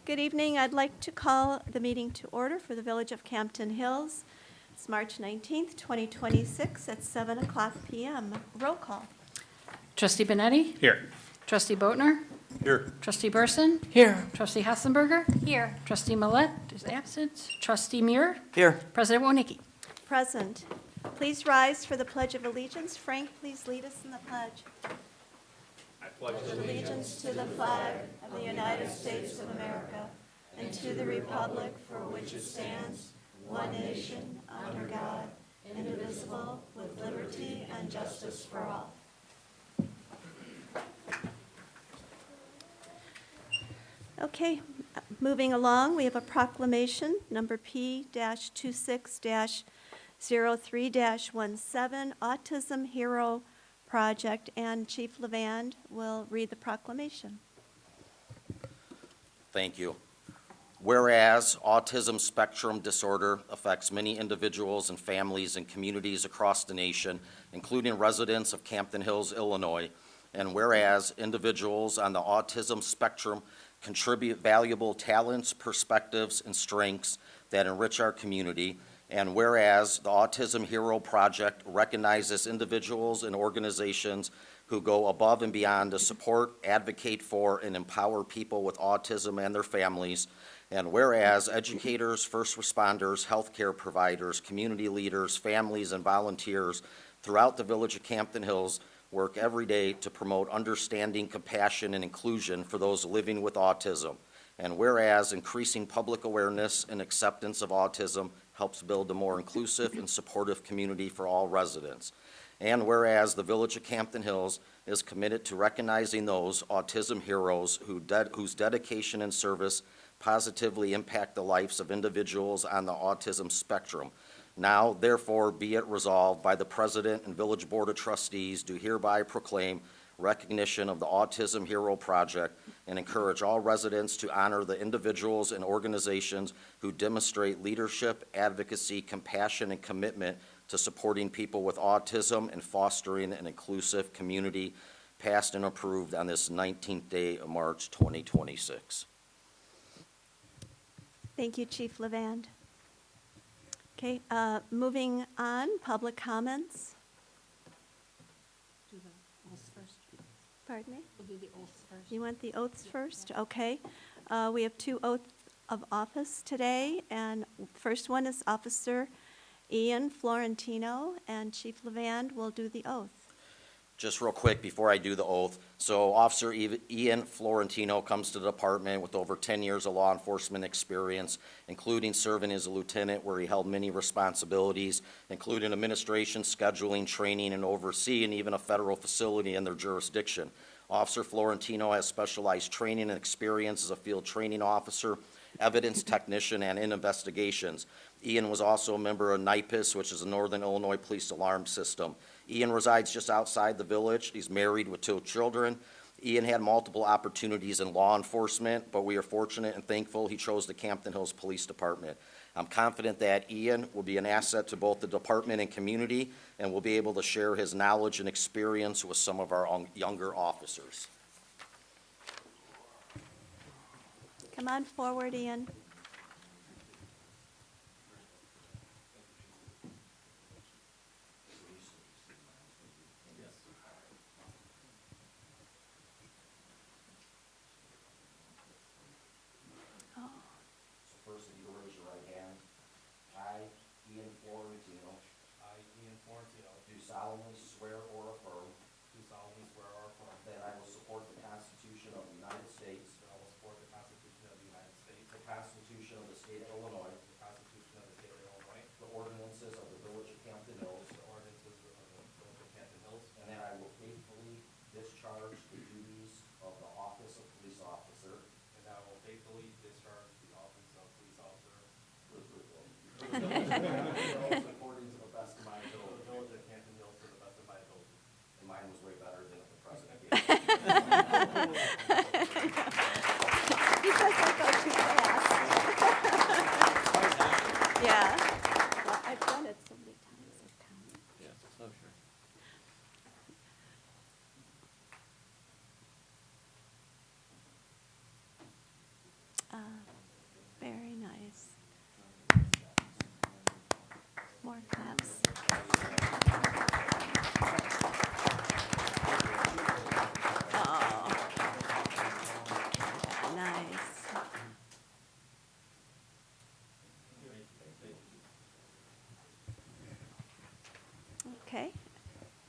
Good evening. I'd like to call the meeting to order for the Village of Campton Hills. It's March 19th, 2026 at 7 o'clock p.m. Roll call. Trustee Benetti? Here. Trustee Boatner? Here. Trustee Burson? Here. Trustee Hassenberger? Here. Trustee Millette is absent. Trustee Muir? Here. President Woniecki? Present. Please rise for the Pledge of Allegiance. Frank, please lead us in the pledge. I pledge allegiance to the flag of the United States of America and to the republic for which it stands, one nation, under God, indivisible, with liberty and justice for all. Okay, moving along, we have a proclamation, number P-26-03-17, Autism Hero Project, and Chief Levand will read the proclamation. Thank you. Whereas autism spectrum disorder affects many individuals and families and communities across the nation, including residents of Campton Hills, Illinois, and whereas individuals on the autism spectrum contribute valuable talents, perspectives, and strengths that enrich our community, and whereas the Autism Hero Project recognizes individuals and organizations who go above and beyond to support, advocate for, and empower people with autism and their families, and whereas educators, first responders, healthcare providers, community leaders, families, and volunteers throughout the Village of Campton Hills work every day to promote understanding, compassion, and inclusion for those living with autism. And whereas increasing public awareness and acceptance of autism helps build a more inclusive and supportive community for all residents. And whereas the Village of Campton Hills is committed to recognizing those autism heroes whose dedication and service positively impact the lives of individuals on the autism spectrum. Now, therefore, be it resolved by the President and Village Board of Trustees do hereby proclaim recognition of the Autism Hero Project and encourage all residents to honor the individuals and organizations who demonstrate leadership, advocacy, compassion, and commitment to supporting people with autism and fostering an inclusive community, passed and approved on this 19th day of March 2026. Thank you, Chief Levand. Okay, moving on, public comments. Do the oaths first. Pardon me? We'll do the oaths first. You want the oaths first? Okay. We have two oaths of office today, and first one is Officer Ian Florentino, and Chief Levand will do the oath. Just real quick before I do the oath, so Officer Ian Florentino comes to the department with over 10 years of law enforcement experience, including serving as a lieutenant where he held many responsibilities, including administration, scheduling, training, and overseeing even a federal facility in their jurisdiction. Officer Florentino has specialized training and experience as a field training officer, evidence technician, and in investigations. Ian was also a member of NIPIS, which is the Northern Illinois Police Alarm System. Ian resides just outside the village. He's married with 2 children. Ian had multiple opportunities in law enforcement, but we are fortunate and thankful he chose the Campton Hills Police Department. I'm confident that Ian will be an asset to both the department and community and will be able to share his knowledge and experience with some of our younger officers. Come on forward, Ian. First, if you raise your right hand. I, Ian Florentino, do solemnly swear or affirm that I will support the Constitution of the United States, the Constitution of the State of Illinois, the ordinances of the Village of Campton Hills, and that I will faithfully discharge the duties of the office of police officer according to the best of my ability. And mine was way better than the president gave. He doesn't go too fast. Yeah. Well, I've done it so many times. Yeah, so sure.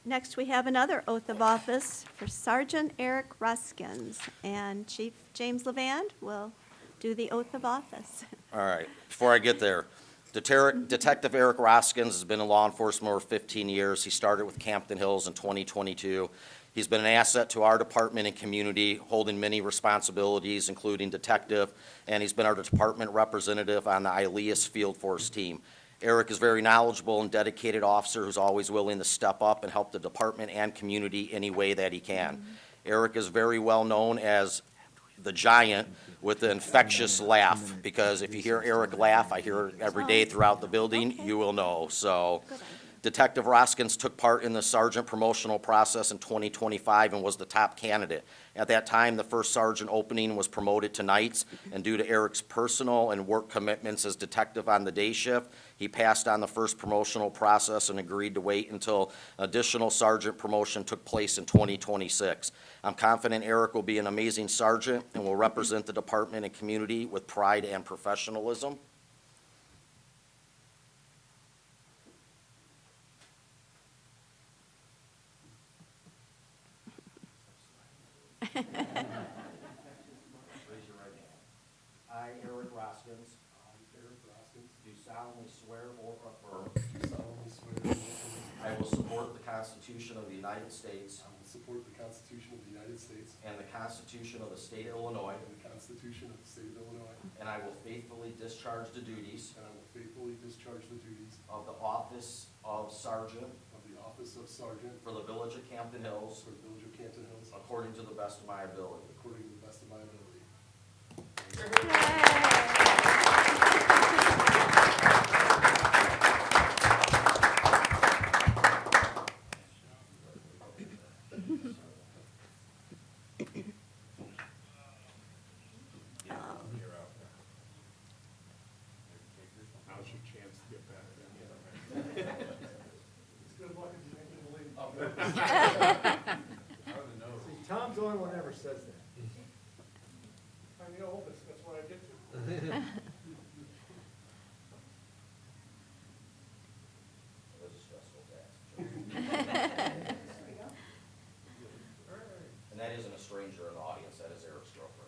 Next, we have another oath of office for Sergeant Eric Ruskins, and Chief James Levand will do the oath of office. All right, before I get there, Detective Eric Roskins has been in law enforcement over 15 years. He started with Campton Hills in 2022. He's been an asset to our department and community, holding many responsibilities, including detective, and he's been our department representative on the ILEAS Field Force team. Eric is a very knowledgeable and dedicated officer who's always willing to step up and help the department and community any way that he can. Eric is very well known as the giant with the infectious laugh, because if you hear Eric laugh, I hear it every day throughout the building, Okay. you will know. So Good idea. Detective Roskins took part in the sergeant promotional process in 2025 and was the top candidate. At that time, the first sergeant opening was promoted to nights, and due to Eric's personal and work commitments as detective on the day shift, he passed on the first promotional process and agreed to wait until additional sergeant promotion took place in 2026. I'm confident Eric will be an amazing sergeant and will represent the department and community with pride and professionalism. Raise your right hand. I, Eric Roskins, do solemnly swear or affirm I will support the Constitution of the United States I will support the Constitution of the United States and the Constitution of the State of Illinois, and the Constitution of the State of Illinois, and I will faithfully discharge the duties and I will faithfully discharge the duties of the office of Sergeant of the office of Sergeant for the Village of Campton Hills for the Village of Canton Hills according to the best of my ability. according to the best of my ability. Now's your chance to get back. It's good luck if you make it believe. See, Tom's the only one that ever says that. I'm the oldest, that's what I get to. It was a stressful task. And that isn't a stranger in the audience, that is Eric's girlfriend.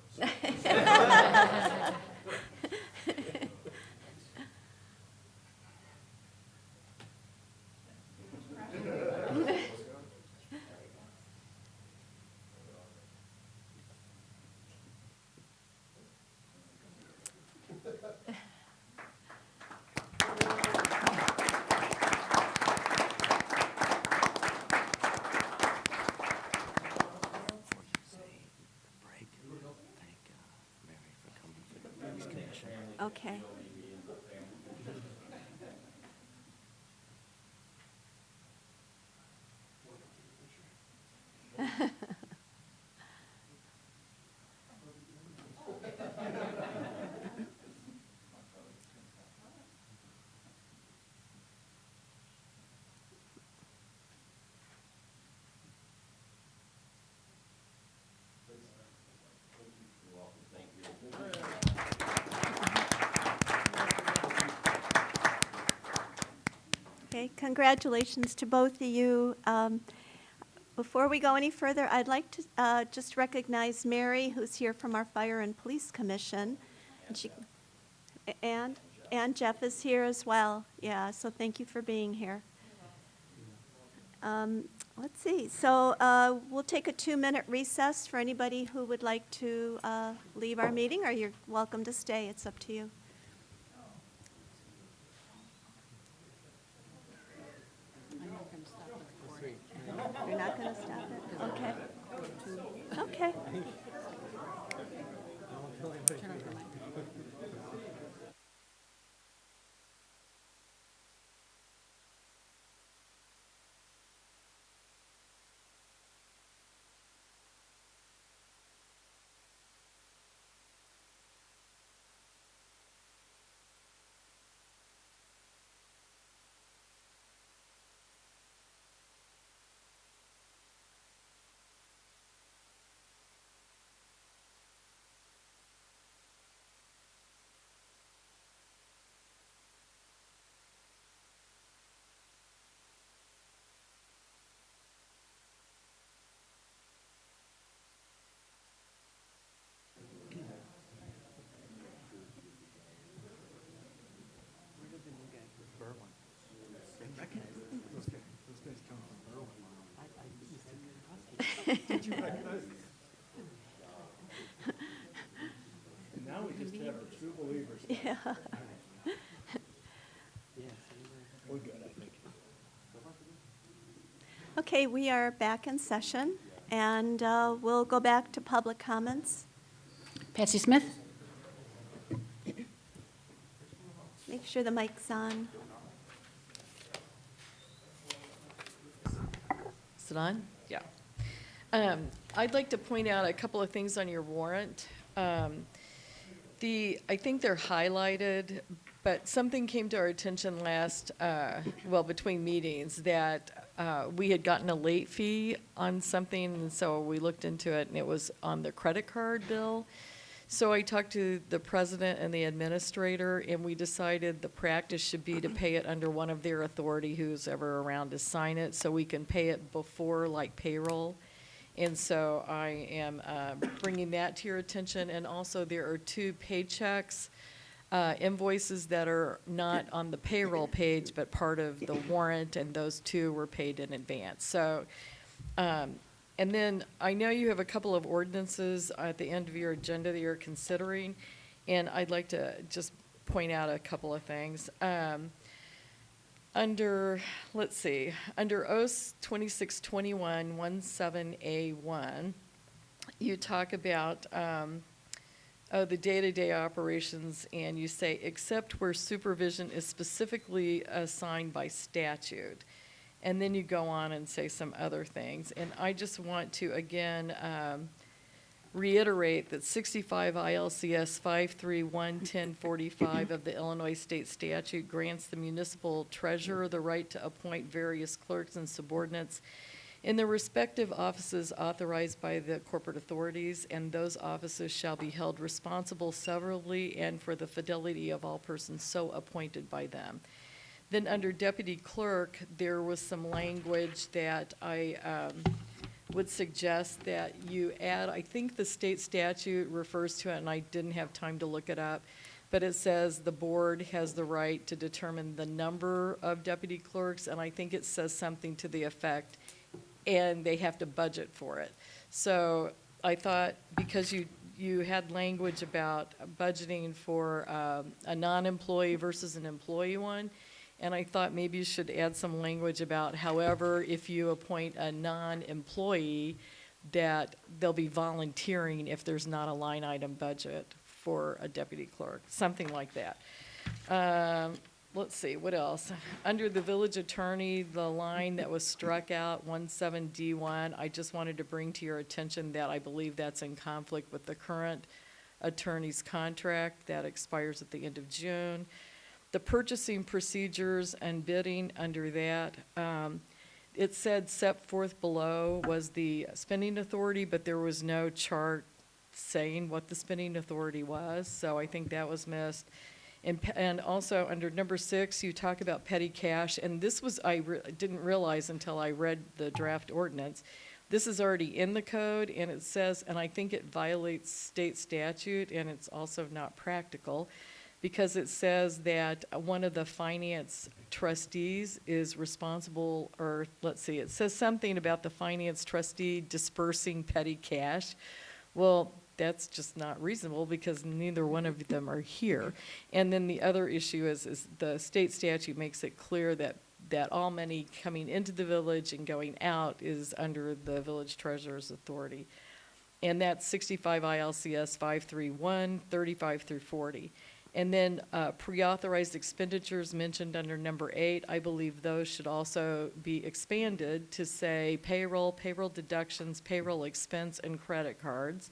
Okay. Okay, congratulations to both of you. Before we go any further, I'd like to just recognize Mary, who's here from our Fire and Police Commission. And Jeff is here as well. Yeah, so thank you for being here. Let's see, so we'll take a 2-minute recess for anybody who would like to leave our meeting, or you're welcome to stay. It's up to you. You're not going to stop it? Okay. Okay. Did you recognize this? And now we just have the true believers. Yeah. We're good, I think. Okay, we are back in session, and we'll go back to public comments. Patsy Smith? Make sure the mic's on. Is it on? Yeah. I'd like to point out a couple of things on your warrant. I think they're highlighted, but something came to our attention between meetings, that we had gotten a late fee on something, and so we looked into it, and it was on the credit card bill. So I talked to the president and the administrator, and we decided the practice should be to pay it under one of their authority, who's ever around to sign it, so we can pay it before, like, payroll. And so I am bringing that to your attention. And also, there are 2 paychecks, invoices that are not on the payroll page, but part of the warrant, and those 2 were paid in advance. So, and then I know you have a couple of ordinances at the end of your agenda that you're considering, and I'd like to just point out a couple of things. Under OS 2621 17A1, you talk about the day-to-day operations, and you say, except where supervision is specifically assigned by statute. And then you go on and say some other things. And I just want to, again, reiterate that 65 ILCS 5311045 of the Illinois State Statute grants the municipal treasurer the right to appoint various clerks and subordinates in the respective offices authorized by the corporate authorities, and those offices shall be held responsible severally and for the fidelity of all persons so appointed by them. Then under deputy clerk, there was some language that I would suggest that you add. I think the state statute refers to it, and I didn't have time to look it up, but it says the board has the right to determine the number of deputy clerks, and I think it says something to the effect, and they have to budget for it. So I thought, because you had language about budgeting for a non-employee versus an employee one, and I thought maybe you should add some language about, however, if you appoint a non-employee, that they'll be volunteering if there's not a line item budget for a deputy clerk, something like that. Let's see, what else? Under the village attorney, the line that was struck out, 17D1, I just wanted to bring to your attention that I believe that's in conflict with the current attorney's contract that expires at the end of June. The purchasing procedures and bidding under that, it said set forth below was the spending authority, but there was no chart saying what the spending authority was, so I think that was missed. And also under number 6, you talk about petty cash, and this was, I didn't realize until I read the draft ordinance. This is already in the code, and it says, and I think it violates state statute, and it's also not practical, because it says that one of the finance trustees is responsible, or let's see, it says something about the finance trustee dispersing petty cash. Well, that's just not reasonable because neither one of them are here. And then the other issue is the state statute makes it clear that all money coming into the village and going out is under the village treasurer's authority. And that's 65 ILCS 531, 35 through 40. And then pre-authorized expenditures mentioned under number 8, I believe those should also be expanded to say payroll, payroll deductions, payroll expense, and credit cards.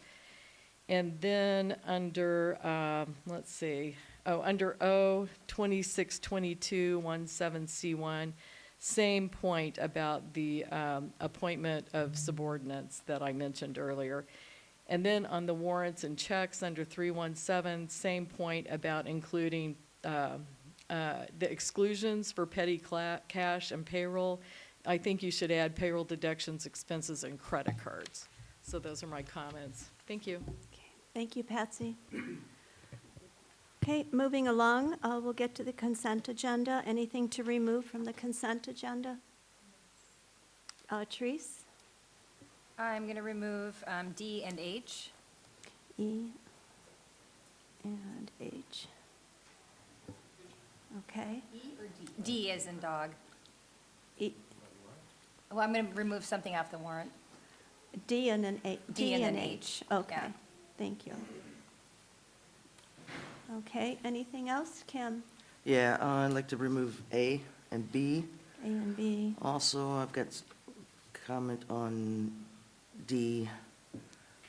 And then under, under O 2622 17C1, same point about the appointment of subordinates that I mentioned earlier. And then on the warrants and checks under 317, same point about including the exclusions for petty cash and payroll. I think you should add payroll deductions, expenses, and credit cards. So those are my comments. Thank you. Okay. Thank you, Patsy. Okay, moving along, we'll get to the consent agenda. Anything to remove from the consent agenda? Therese? I'm going to remove D and H. E and H. Okay. D as in dog. E, Well, I'm going to remove something off the warrant. D and an H. D and an H, Okay, yeah. thank you. Okay, anything else? Kim? Yeah, I'd like to remove A and B. A and B. Also, I've got comment on D.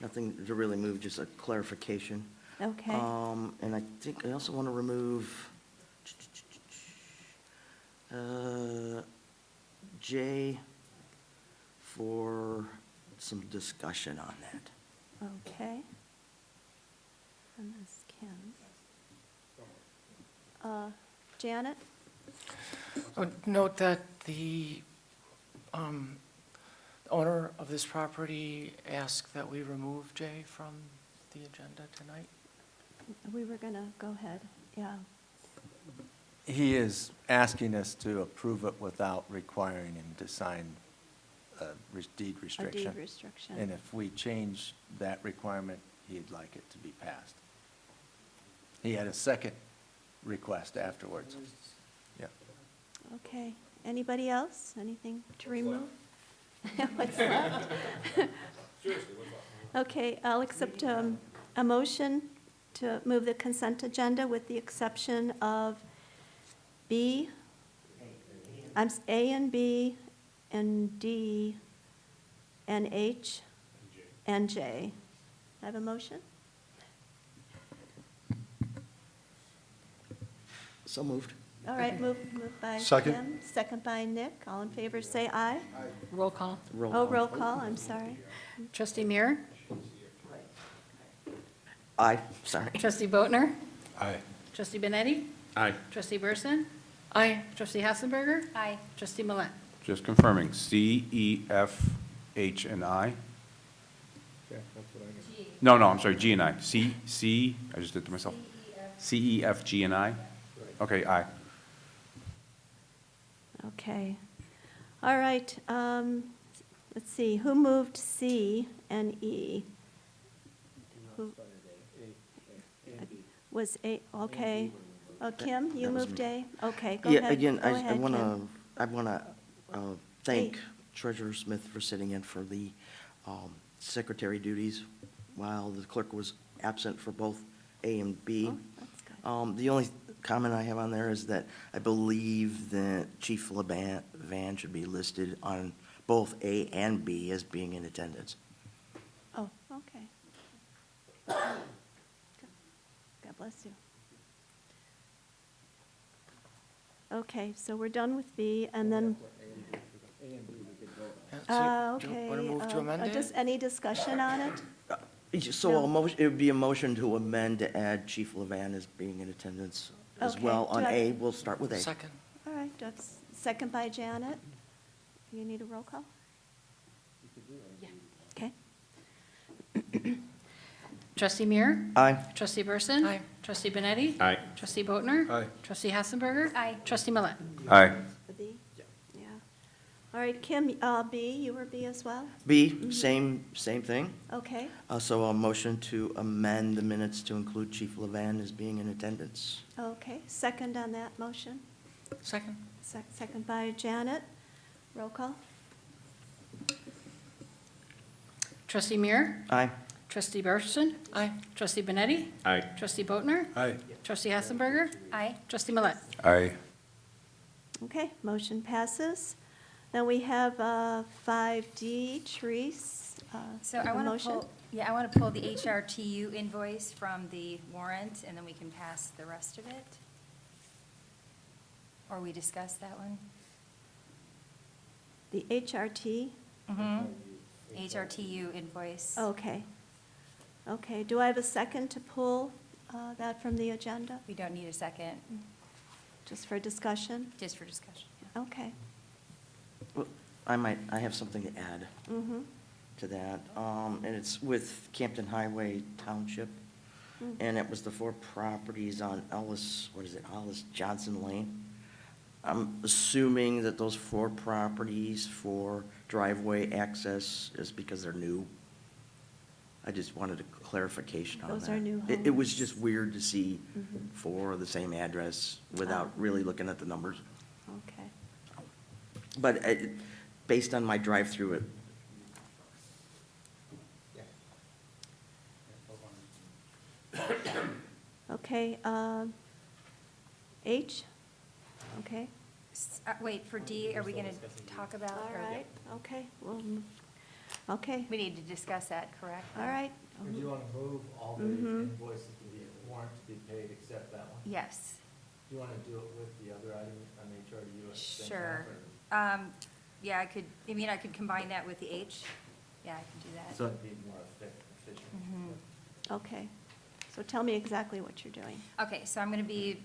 Nothing to really move, just a clarification. Okay, And I think I also want to remove J for some discussion on that. okay. And that's Kim. Janet? Note that the owner of this property asked that we remove J from the agenda tonight. We were gonna, go ahead, yeah. He is asking us to approve it without requiring him to sign a deed A restriction. deed restriction. And if we change that requirement, he'd like it to be passed. He had a second request afterwards. Yeah. Okay, anybody else? Anything to remove? What's left? Okay, I'll accept a motion to move the consent agenda with the exception of B, A and B, and D, and H, and J. I have a motion? So moved. All right, moved by Second. Kim, second by Nick. All in favor, say aye. Roll call. Roll Oh, call. roll call, I'm sorry. Trustee Muir, Aye, sorry. trustee Boatner, Aye. trustee Benetti, Aye. trustee Burson, Aye. trustee Hassenberger, Aye. trustee Millet. Just confirming, C, E, F, H, and I? Yeah, that's what I got. No, I'm sorry, G and I. C, I just did it to myself. C, E, F, G, and I? Okay, aye. Okay. All right, let's see, who moved C and E? Who- Was A, okay. Oh, Kim, you That was moved me. A? Okay, go Yeah, ahead. again, Go I ahead, want Kim. to thank Treasurer Smith for sitting in for the secretary duties while the clerk was absent for both A and B. Oh, that's good. The only comment I have on there is that I believe that Chief Van should be listed on both A and B as being in attendance. Oh, okay. God bless you. Okay, so we're done with B, and then, Do you want to move to amend it? just any discussion on it? So No. it would be a motion to amend to add Chief Levan as being in attendance as Okay, well do on I- A. We'll start with A. Second. All right, do I have a second by Janet? You need a roll call? Okay. Trustee Muir, Aye. trustee Burson. Aye. Trustee Benetti. Aye. Trustee Boatner. Aye. Trustee Hassenberger. Aye. Trustee Millet. Aye. The B? Yeah. All right, Kim, B, you were B as well? B, same thing. Okay, So a motion to amend the minutes to include Chief Levan as being in attendance. okay. Second on that motion? Second. Second by Janet. Roll call? Trustee Muir, Aye. trustee Burson. Aye. Trustee Benetti. Aye. Trustee Boatner. Aye. Trustee Hassenberger. Aye. Trustee Millet. Aye. Okay, motion passes. Then we have 5D, Therese. So a I want to motion? pull, I want to pull the HRTU invoice from the warrant, and then we can pass the rest of it. Or we discuss that one? The HRT? Mm-hmm. HRTU invoice. Okay. Okay, do I have a second to pull that from the agenda, We don't need a second, just for discussion? just for discussion. yeah. Okay. Well, I have something to add Mm-hmm. to that. And it's with Campton Highway Township. And it was the 4 properties on Ellis Johnson Lane. I'm assuming that those 4 properties for driveway access is because they're new. I just wanted a clarification on that. Those are new It was homes. just weird to see Mhm. 4 of the same address without really looking at the numbers. Okay. But based on my drive-through, it, Okay, H? Okay, Wait, for D, are we going to talk about? all or- right, okay, okay, We need to discuss that, correct? all right. Or do you want to move all the Mhm. invoices to be, warrant to be paid except that one? Yes, Do you want to do it with the other item on HRU at the same time? sure. or- Yeah, I could combine that with the H. Yeah, I can do that. So it'd be more efficient. Mhm. Okay, so tell me exactly what you're doing. Okay, so I'm going to be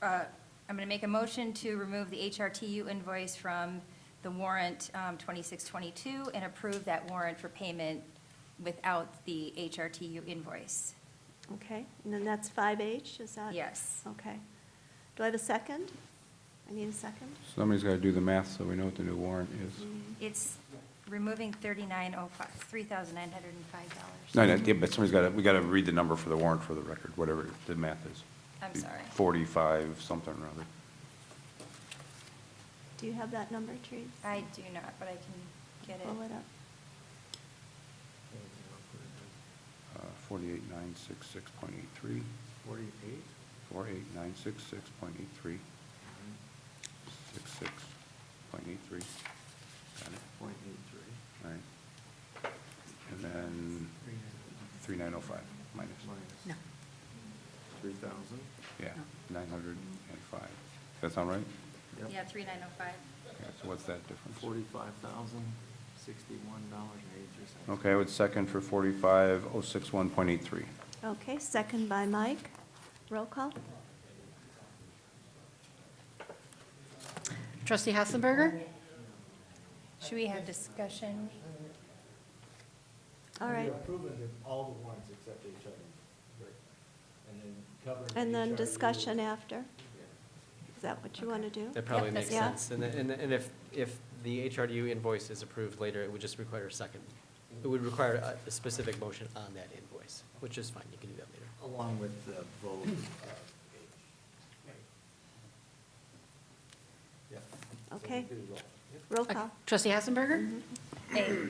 I'm going to make a motion to remove the HRTU invoice from the warrant 2622 and approve that warrant for payment without the HRTU invoice. Okay, and then that's 5H, is that? Yes. Okay. Do I have a second? I need a second. Somebody's got to do the math so we know what the new warrant is. It's removing $3,905. No, yeah, but somebody's got to, we got to read the number for the warrant for the record, whatever the math is. I'm sorry. 45 something or other. Do you have that number, Terese? I do not, but I can get it. Pull it up. 48966.83. 48? 48966.83. 66.83. Got it. .83. All right. And then 3905 minus. No. 3,000? Yeah, 905. Does that sound right? Yeah, 3905. Yeah, so what's that difference? $45,061.83. Okay, I would second for 45061.83. Okay, second by Mike. Roll call? Trustee Hassenberger? Should we have discussion? All right, Approving all the warrants except HRU. Right. And then covering. and then HRU. discussion after? Is that what you want to do? That probably Yep, makes yeah. sense. And if the HRU invoice is approved later, it would just require a second. It would require a specific motion on that invoice, which is fine. You can do that later. Along with the vote of H. Yeah. So Okay. we do roll. Roll call? Trustee Hassenberger? A.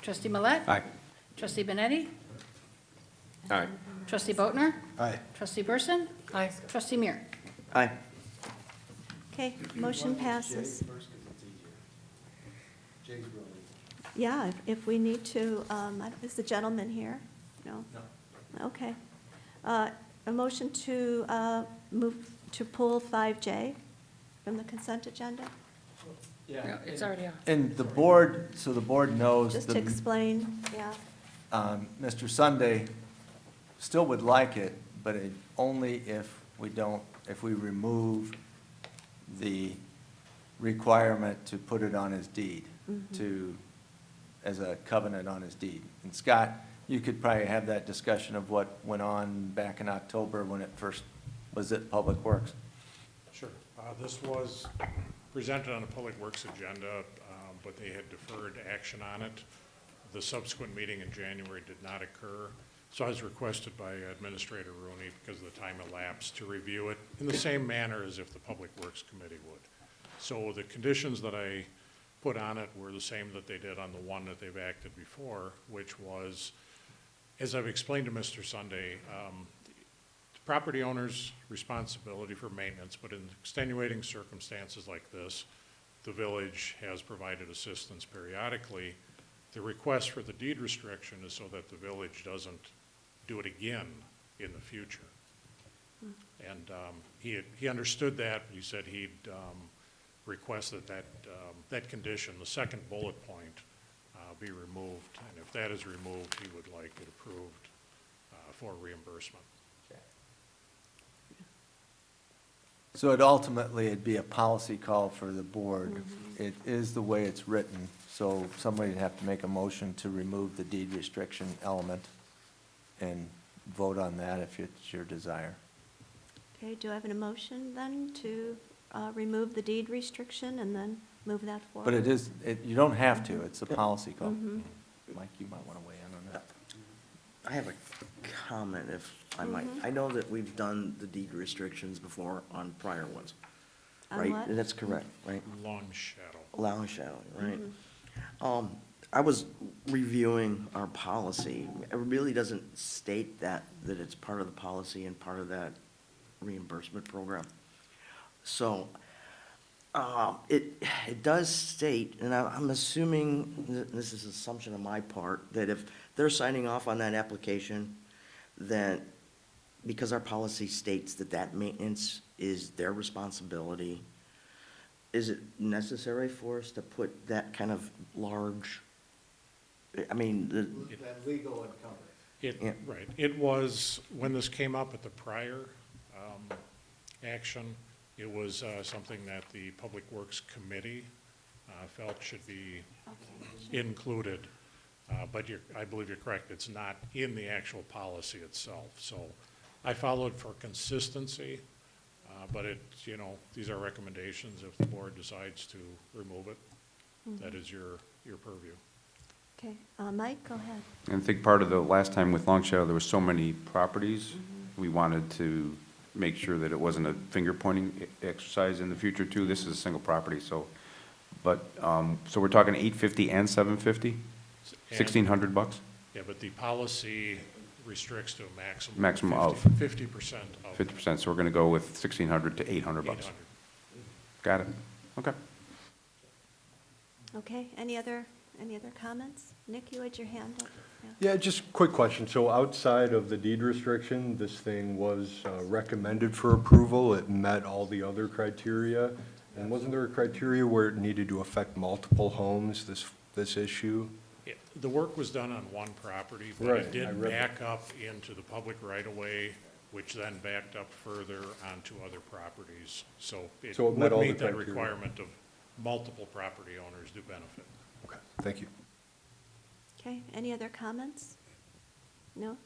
Trustee Millet? Aye. Trustee Benetti? Aye. Trustee Boatner? Aye. Trustee Burson? Aye. Trustee Muir? aye. Okay, motion passes. First, because it's easier. Jay's real easy. Yeah, if we need to, is the gentleman here? No? No. Okay. A motion to move, to pull 5J from the consent agenda? Yeah. It's already off. And the board, so the board knows. Just to the- explain, yeah. Mr. Sunday still would like it, but only if we don't, if we remove the requirement to put it on his deed, to, as a covenant on his deed. And Scott, you could probably have that discussion of what went on back in October when it first was at Public Works. Sure. This was presented on the Public Works agenda, but they had deferred action on it. The subsequent meeting in January did not occur, so I was requested by Administrator Rooney, because of the time elapsed, to review it in the same manner as if the Public Works Committee would. So the conditions that I put on it were the same that they did on the one that they've acted before, which was, as I've explained to Mr. Sunday, the property owner's responsibility for maintenance, but in extenuating circumstances like this, the village has provided assistance periodically. The request for the deed restriction is so that the village doesn't do it again in the future. And he understood that. He said he'd request that condition, the second bullet point, be removed. And if that is removed, he would like it approved for reimbursement. So it ultimately, it'd be a policy call for the board. It is the way it's written, so somebody'd have to make a motion to remove the deed restriction element and vote on that if it's your desire. Okay, do I have an motion then to remove the deed restriction and then move that forward. But it is, you don't have to, it's a policy call. Mike, you might want to weigh in on that. I have a comment, if I might. I know that we've done the deed restrictions before on prior ones, On right? what? That's correct, right? Long shadow. Allowing shadowing, right? I was reviewing our policy. It really doesn't state that it's part of the policy and part of that reimbursement program. So, it does state, and I'm assuming, this is an assumption on my part, that if they're signing off on that application, then, because our policy states that that maintenance is their responsibility, is it necessary for us to put that kind of large, I mean, That legal encumbrance. Yeah. Right. It was, when this came up at the prior action, it was something that the Public Works Committee felt should be included. But I believe you're correct, it's not in the actual policy itself. So I followed for consistency, but these are recommendations. If the board decides to remove it, that is your purview. Okay, Mike, go ahead. And I think part of the last time with Long Shadow, there were so many properties, we wanted to make sure that it wasn't a finger pointing exercise in the future too. This is a single property, so, but, so we're talking 850 and 750? And- 1,600 bucks? Yeah, but the policy restricts to a maximum. Maximum of? 50% of. 50%, so we're gonna go with 1,600 to 800 bucks. 800. Got it, okay. Okay, any other comments? Nick, you had your hand up. Yeah, just quick question. So outside of the deed restriction, this thing was recommended for approval. It met all the other criteria. And wasn't there a criteria where it needed to affect multiple homes, this issue? Yeah, the work was done on one property, but Right, it I did read back up into the public right-of-way, which then backed up further onto other properties. So it So it met would all the meet that criteria. requirement of multiple property owners do benefit. Okay, thank you. Okay, any other comments? No?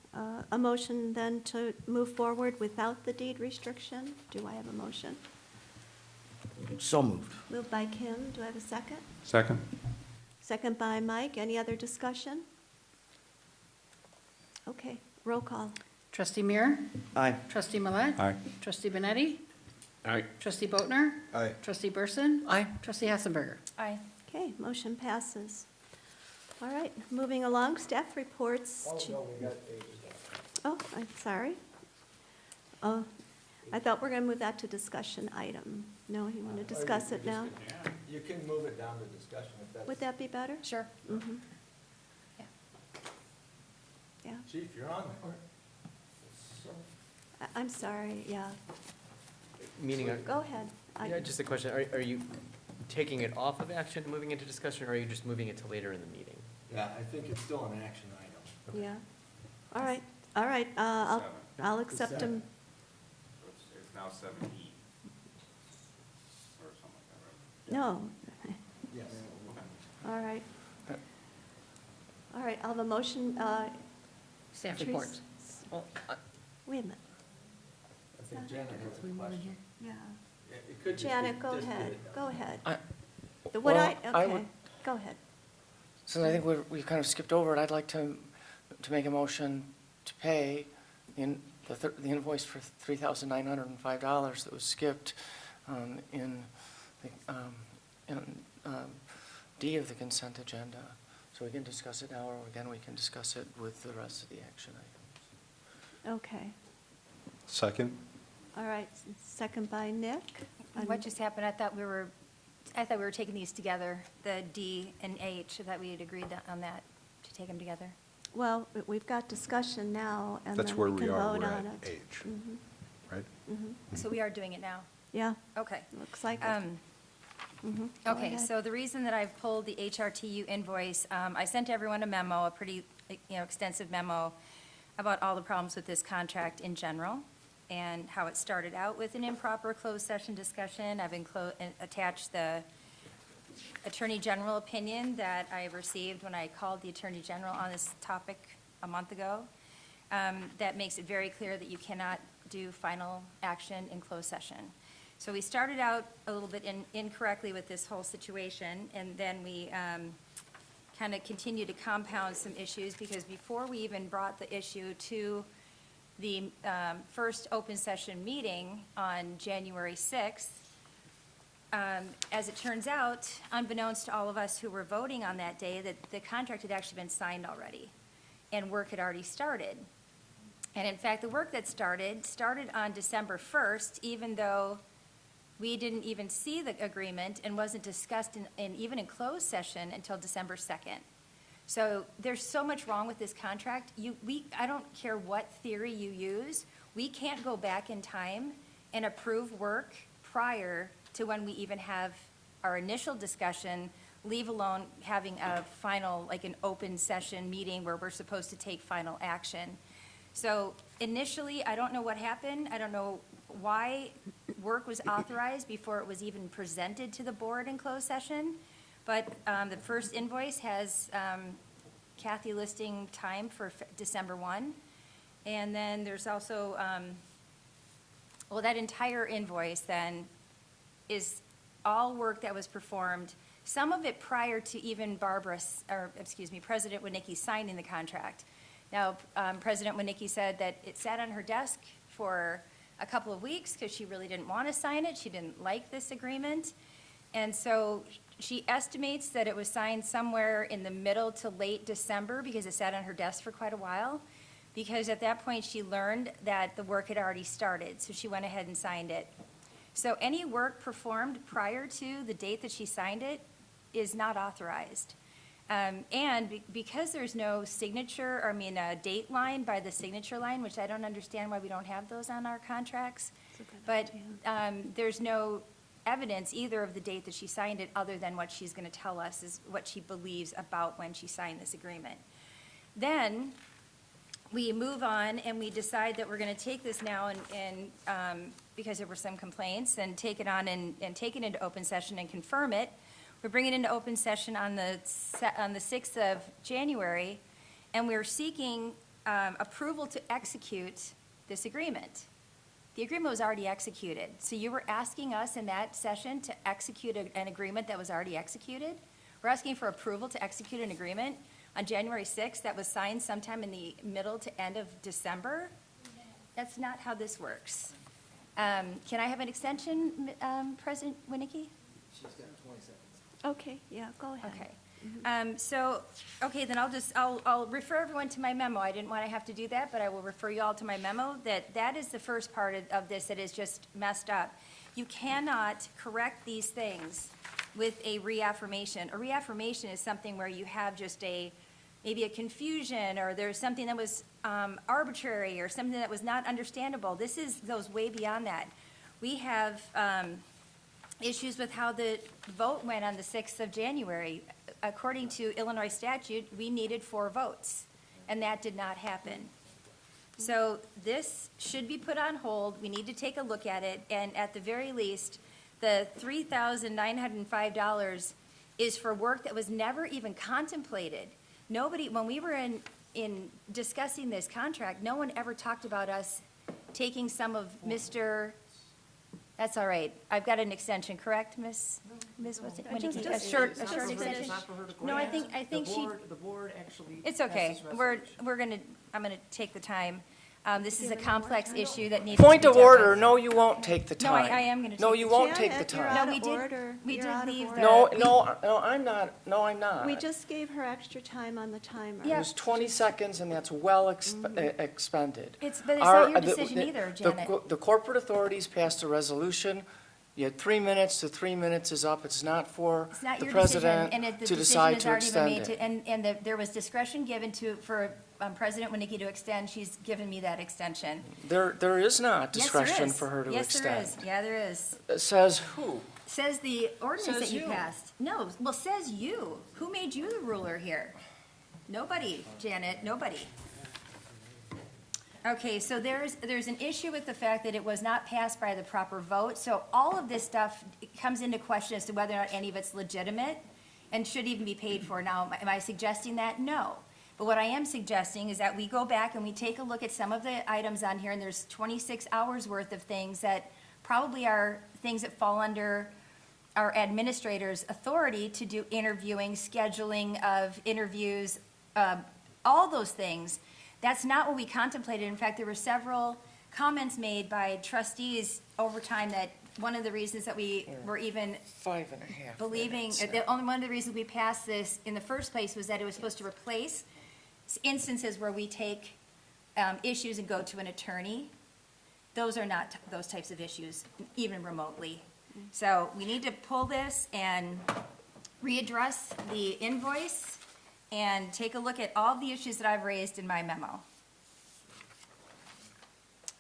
A motion then to move forward without the deed restriction? Do I have a motion? So moved. Moved by Kim, do I have a second? Second? Second by Mike, any other discussion? Okay, roll call. Trustee Muir? Aye. Trustee Millet? Aye. Trustee Benetti? Aye. Trustee Boatner? Aye. Trustee Burson? Aye. Trustee Hassenberger? Aye. Okay, motion passes. All right, moving along, staff reports. Oh, no, we got Oh, I'm sorry. Oh, I thought we're going to move that to discussion item. No, you want to discuss it now? You can move it down to discussion if that's. Would that be better? Sure. Mm-hmm. Yeah. Yeah, Chief, you're on there. I'm sorry, yeah. Meaning, Go ahead. yeah, just a question. Are you taking it off of action, moving into discussion, or are you just moving it to later in the meeting? Yeah, I think it's still an action item. Yeah. All right, I'll accept him. It's now 7E. Or something like that, right? No. Yes. All right. All right, I'll have a motion. Staff Trees- reports. Well, Wait a minute. I think Janet has a question. Yeah. It could just be- Janet, go just be ahead, the- go ahead. I- What well, I okay, would- go ahead. Since I think we've kind of skipped over it, I'd like to make a motion to pay the invoice for $3,905 that was skipped in D of the consent agenda. So we can discuss it now, or again, we can discuss it with the rest of the action items. Okay, Second? all right, second by Nick. What just happened? I thought we were taking these together, the D and H, that we had agreed on that, to take them together. Well, we've got discussion now, and That's then where we we can are. vote We're on at it. H, Mhm, right? So we are doing it now? Yeah, Okay. looks like it. Mhm, go Okay, ahead. so the reason that I've pulled the HRTU invoice, I sent everyone a memo, a pretty, extensive memo about all the problems with this contract in general, and how it started out with an improper closed session discussion. I've attached the Attorney General opinion that I received when I called the Attorney General on this topic a month ago. That makes it very clear that you cannot do final action in closed session. So we started out a little bit incorrectly with this whole situation, and then we kind of continued to compound some issues, because before we even brought the issue to the first open session meeting on January 6th, as it turns out, unbeknownst to all of us who were voting on that day, that the contract had actually been signed already, and work had already started. And in fact, the work that started on December 1st, even though we didn't even see the agreement and wasn't discussed even in closed session until December 2nd. So there's so much wrong with this contract. I don't care what theory you use, we can't go back in time and approve work prior to when we even have our initial discussion, leave alone having a final, like an open session meeting where we're supposed to take final action. So initially, I don't know what happened. I don't know why work was authorized before it was even presented to the board in closed session. But the first invoice has Kathy listing time for December 1. And then there's also, well, that entire invoice then is all work that was performed, some of it prior to even President Winicki signing the contract. Now, President Winicki said that it sat on her desk for a couple of weeks because she really didn't want to sign it. She didn't like this agreement. And so she estimates that it was signed somewhere in the middle to late December, because it sat on her desk for quite a while, because at that point she learned that the work had already started, so she went ahead and signed it. So any work performed prior to the date that she signed it is not authorized. Because there's no signature, a date line by the signature line, which I don't understand why we don't have those on our contracts, but there's no evidence either of the date that she signed it, other than what she's going to tell us is what she believes about when she signed this agreement. Then we move on and we decide that we're going to take this now and because there were some complaints, and take it on and take it into open session and confirm it. We bring it into open session on the 6th of January, and we're seeking approval to execute this agreement. The agreement was already executed. So you were asking us in that session to execute an agreement that was already executed? We're asking for approval to execute an agreement on January 6th that was signed sometime in the middle to end of December? That's not how this works. Can I have an extension, President Winicki? She's got 20 seconds. Okay, yeah, go ahead. Okay. Then I'll refer everyone to my memo. I didn't want to have to do that, but I will refer you all to my memo. That is the first part of this that is just messed up. You cannot correct these things with a reaffirmation. A reaffirmation is something where you have just maybe a confusion, or there's something that was arbitrary, or something that was not understandable. This goes way beyond that. We have issues with how the vote went on the 6th of January. According to Illinois statute, we needed 4 votes, and that did not happen. So this should be put on hold. We need to take a look at it, and at the very least, the $3,905 is for work that was never even contemplated. Nobody, when we were in discussing this contract, no one ever talked about us taking some of Mr. That's all right. I've got an extension, correct, Ms. Winicki? A short extension? No, I think she. The board actually. It's okay. I'm gonna take the time. This is a complex issue that needs. Point to of be dealt order, with. no, you won't take the No, time. I am gonna take. No, you won't take Janet, the you're time. out No, we of did- order. we You're did out of leave order. No, I'm not, no, I'm not. We just gave her extra time on the timer. Yeah. It was 20 seconds, and that's well expended. But it's not Our- your the- decision the- either, the Janet. co- The corporate authorities passed a resolution. You had 3 minutes, the 3 minutes is up. It's not for It's not the your decision, president and the to decision decide has to already been extend made it. and there was discretion given for President Winicki to extend. She's given me that extension. There is not Yes, there discretion is. for her to extend. Yes, there is. Yeah, there is. It says who? Says the ordinance Says that you you. passed. No, well, says you. Who made you the ruler here? Nobody, Janet, nobody. Okay, so there's an issue with the fact that it was not passed by the proper vote. So all of this stuff comes into question as to whether or not any of it's legitimate and should even be paid for. Now, am I suggesting that? No. But what I am suggesting is that we go back and we take a look at some of the items on here, and there's 26 hours worth of things that probably are things that fall under our administrator's authority to do interviewing, scheduling of interviews, all those things. That's not what we contemplated. In fact, there were several comments made by trustees over time that one of the reasons that we were even 5.5 believing, minutes. one of the reasons we passed this in the first place was that it was supposed to replace instances where we take issues and go to an attorney. Those are not those types of issues, even remotely. So we need to pull this and readdress the invoice and take a look at all the issues that I've raised in my memo.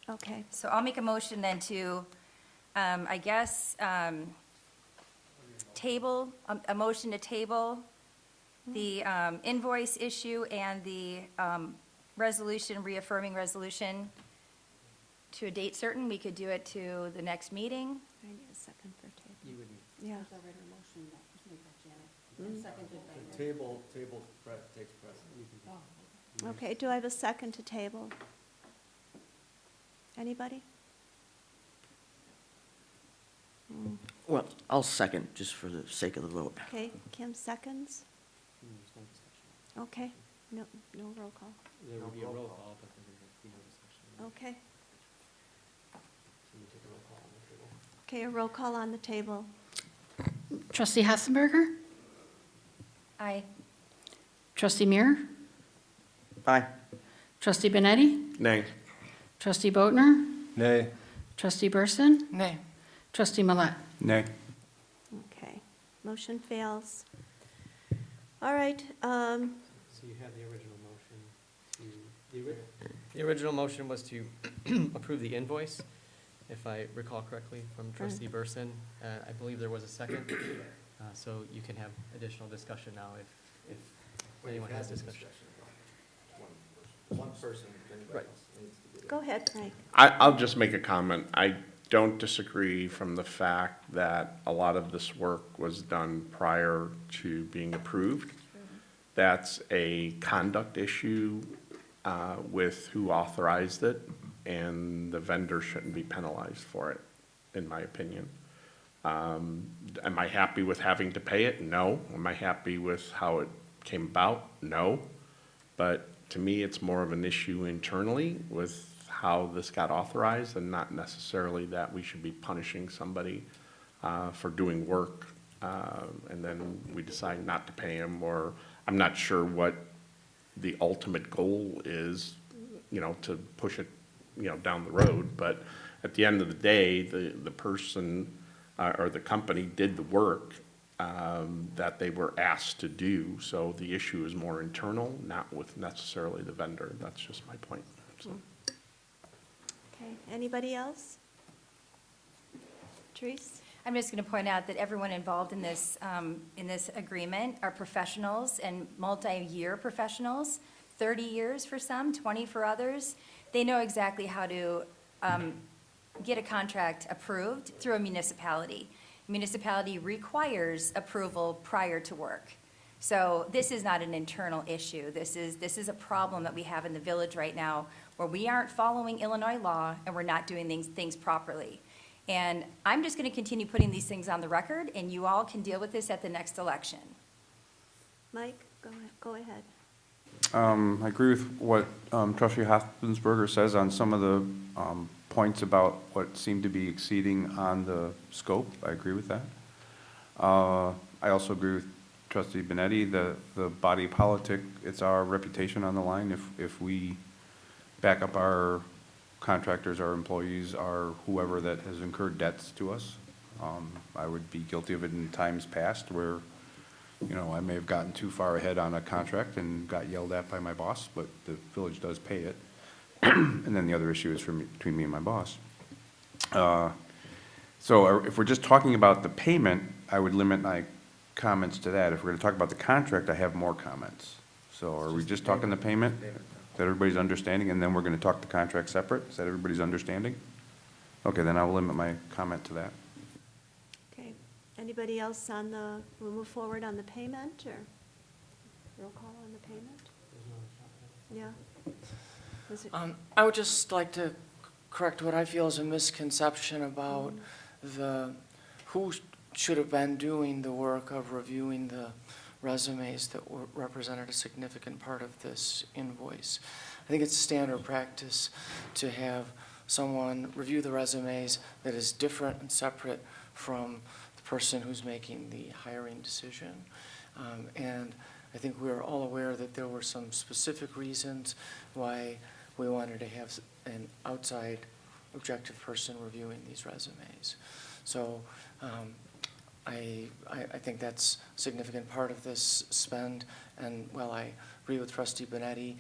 Okay. So I'll make a motion then to, I guess, table, a motion to table the invoice issue and the resolution, reaffirming resolution to a date certain. We could do it to the next meeting. I need a second for table. You would, Yeah. Table takes precedent. Okay, do I have a second to table? Anybody? Well, I'll second, just for the sake of the vote. Okay, Kim seconds. there's no discussion. Okay, no roll call. There would be a roll call, but there would be no discussion. Okay, So you take a roll call on the table. okay, a roll call on the table. Trustee Hassenberger? Aye. Trustee Muir? Aye. Trustee Benetti? Nay. Trustee Boatner? Nay. Trustee Burson? Nay. Trustee Millet? Nay. Okay, motion fails. All right, So you have the original motion to, the original motion was to approve the invoice, if I recall correctly, from trustee Burson. I believe there was a second, so you can have additional discussion now if anyone has discussion. One person, anybody Right. else needs to be. go ahead, Frank. I'll just make a comment. I don't disagree from the fact that a lot of this work was done prior to being approved. That's a conduct issue with who authorized it, and the vendor shouldn't be penalized for it, in my opinion. Am I happy with having to pay it? No. Am I happy with how it came about? No. But to me, it's more of an issue internally with how this got authorized, and not necessarily that we should be punishing somebody for doing work, and then we decide not to pay them, or I'm not sure what the ultimate goal is, to push it, down the road. But at the end of the day, the person or the company did the work that they were asked to do. So the issue is more internal, not with necessarily the vendor. That's just my point. So. Okay, anybody else? Therese? I'm just going to point out that everyone involved in this agreement are professionals and multi-year professionals, 30 years for some, 20 for others. They know exactly how to get a contract approved through a municipality. Municipality requires approval prior to work. So this is not an internal issue. This is a problem that we have in the village right now, where we aren't following Illinois law and we're not doing things properly. And I'm just going to continue putting these things on the record, and you all can deal with this at the next election. Mike, go ahead. I agree with what Trustee Hassensberger says on some of the points about what seemed to be exceeding on the scope. I agree with that. I also agree with Trustee Benetti, the body politic, it's our reputation on the line. If we back up our contractors, our employees, our whoever that has incurred debts to us, I would be guilty of it in times past where, I may have gotten too far ahead on a contract and got yelled at by my boss, but the village does pay it. And then the other issue is between me and my boss. So if we're just talking about the payment, I would limit my comments to that. If we're gonna talk about the contract, I have more comments. So are we just talking the payment? That everybody's understanding, and then we're gonna talk the contract separate? Is that everybody's understanding? Okay, then I will limit my comment to that. Okay, anybody else we'll move forward on the payment, or roll call on the payment? Yeah. Was it- I would just like to correct what I feel is a misconception about who should have been doing the work of reviewing the resumes that represented a significant part of this invoice. I think it's standard practice to have someone review the resumes that is different and separate from the person who's making the hiring decision. And I think we're all aware that there were some specific reasons why we wanted to have an outside objective person reviewing these resumes. So I think that's a significant part of this spend. And while I agree with Trustee Benetti,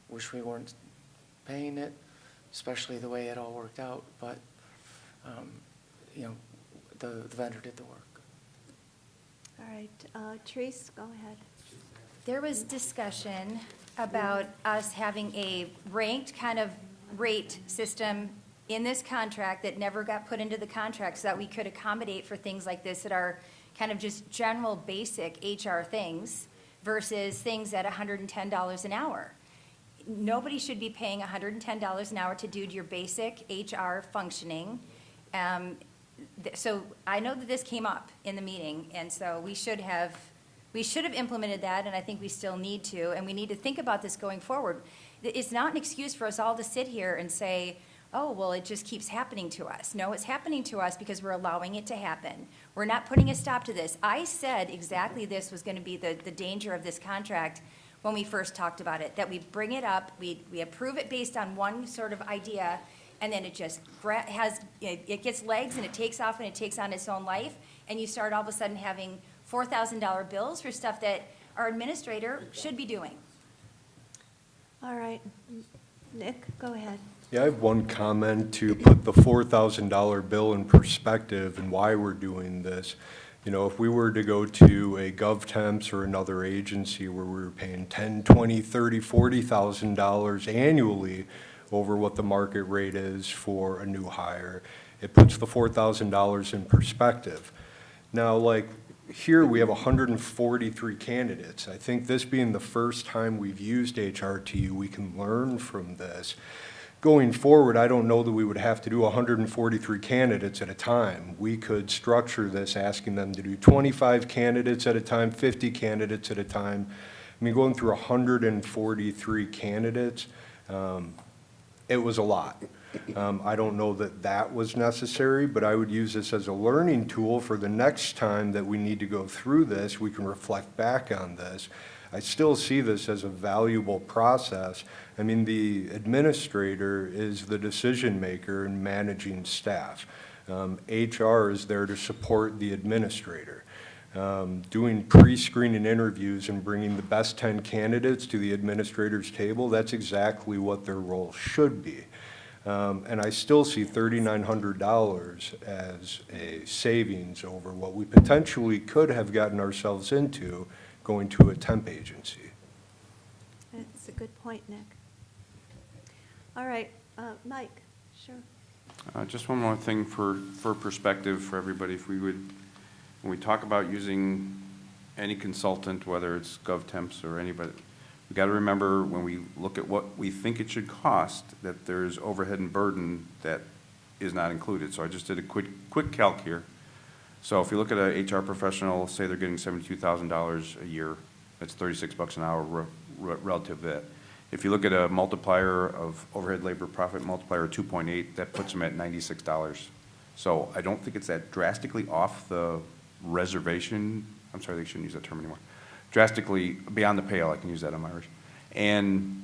wish we weren't paying it, especially the way it all worked out, but the vendor did the work. All right, Therese, go ahead. There was discussion about us having a ranked kind of rate system in this contract that never got put into the contract so that we could accommodate for things like this that are kind of just general basic HR things versus things at $110 an hour. Nobody should be paying $110 an hour to do your basic HR functioning. So I know that this came up in the meeting, and so we should have implemented that, and I think we still need to, and we need to think about this going forward. It's not an excuse for us all to sit here and say, oh, well, it just keeps happening to us. No, it's happening to us because we're allowing it to happen. We're not putting a stop to this. I said exactly this was going to be the danger of this contract when we first talked about it, that we bring it up, we approve it based on one sort of idea, and then it just it gets legs and it takes off and it takes on its own life, and you start all of a sudden having $4,000 bills for stuff that our administrator should be doing. All right, Nick, go ahead. Yeah, I have one comment to put the $4,000 bill in perspective and why we're doing this. You know, if we were to go to a GovTemps or another agency where we were paying $10,000, $20,000, $30,000, $40,000 annually over what the market rate is for a new hire, it puts the $4,000 in perspective. Now, like, here we have 143 candidates. I think this being the first time we've used HRTU, we can learn from this. Going forward, I don't know that we would have to do 143 candidates at a time. We could structure this asking them to do 25 candidates at a time, 50 candidates at a time. I mean, going through 143 candidates, it was a lot. I don't know that that was necessary, but I would use this as a learning tool for the next time that we need to go through this. We can reflect back on this. I still see this as a valuable process. I mean, the administrator is the decision maker in managing staff. HR is there to support the administrator. Doing pre-screening interviews and bringing the best 10 candidates to the administrator's table, that's exactly what their role should be. And I still see $3,900 as a savings over what we potentially could have gotten ourselves into going to a temp agency. That's a good point, Nick. All right, Mike, sure. Just one more thing for perspective for everybody. If we would, when we talk about using any consultant, whether it's GovTemps or anybody, we got to remember when we look at what we think it should cost, that there's overhead and burden that is not included. So I just did a quick calc here. So if you look at an HR professional, say they're getting $72,000 a year, that's $36 an hour relative to that. If you look at a multiplier of overhead labor profit multiplier of 2.8, that puts them at $96. So I don't think it's that drastically off the reservation. I'm sorry, they shouldn't use that term anymore. Drastically beyond the pale, I can use that, I'm Irish. And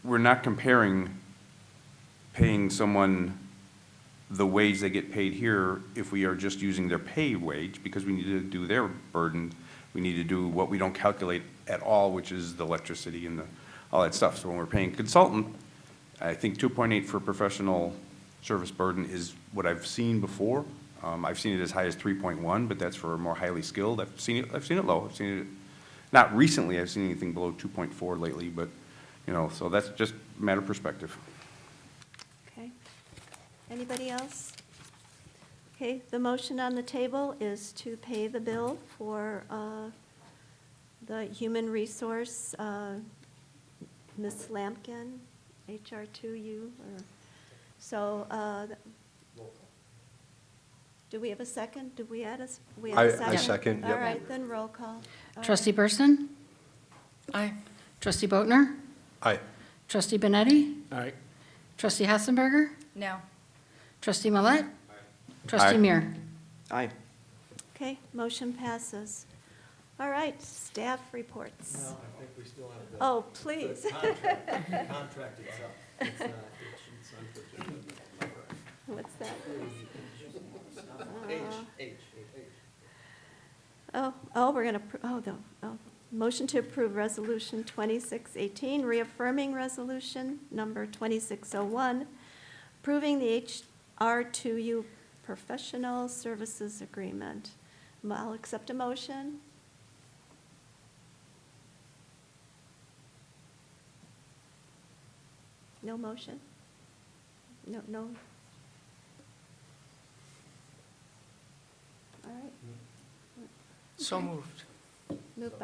we're not comparing paying someone the wage they get paid here if we are just using their pay wage, because we need to do their burden. We need to do what we don't calculate at all, which is the electricity and all that stuff. So when we're paying consultant, I think 2.8 for professional service burden is what I've seen before. I've seen it as high as 3.1, but that's for more highly skilled. I've seen it low. I've seen it, not recently, I've seen anything below 2.4 lately, but, so that's just a matter of perspective. Okay. Anybody else? Okay, the motion on the table is to pay the bill for the human resource, Ms. Lampkin, HR 2U, or, so, do we have a second? Did we add we have a second? I second, All yep. right, then roll call. All Trustee right. Burson? Aye. Trustee Boatner? Aye. Trustee Benetti? Aye. Trustee Hassenberger? No. Trustee Millet? Trustee Aye. Muir? Aye. Okay, motion passes. All right, staff reports. No, I think we still have the. Oh, please. The contract itself. It's, it's unfortunate. What's that? H. Oh, we're going to, motion to approve Resolution 2618, reaffirming Resolution Number 2601, approving the HR2U Professional Services Agreement. I'll accept a motion. No motion? No? All right. So moved. Moved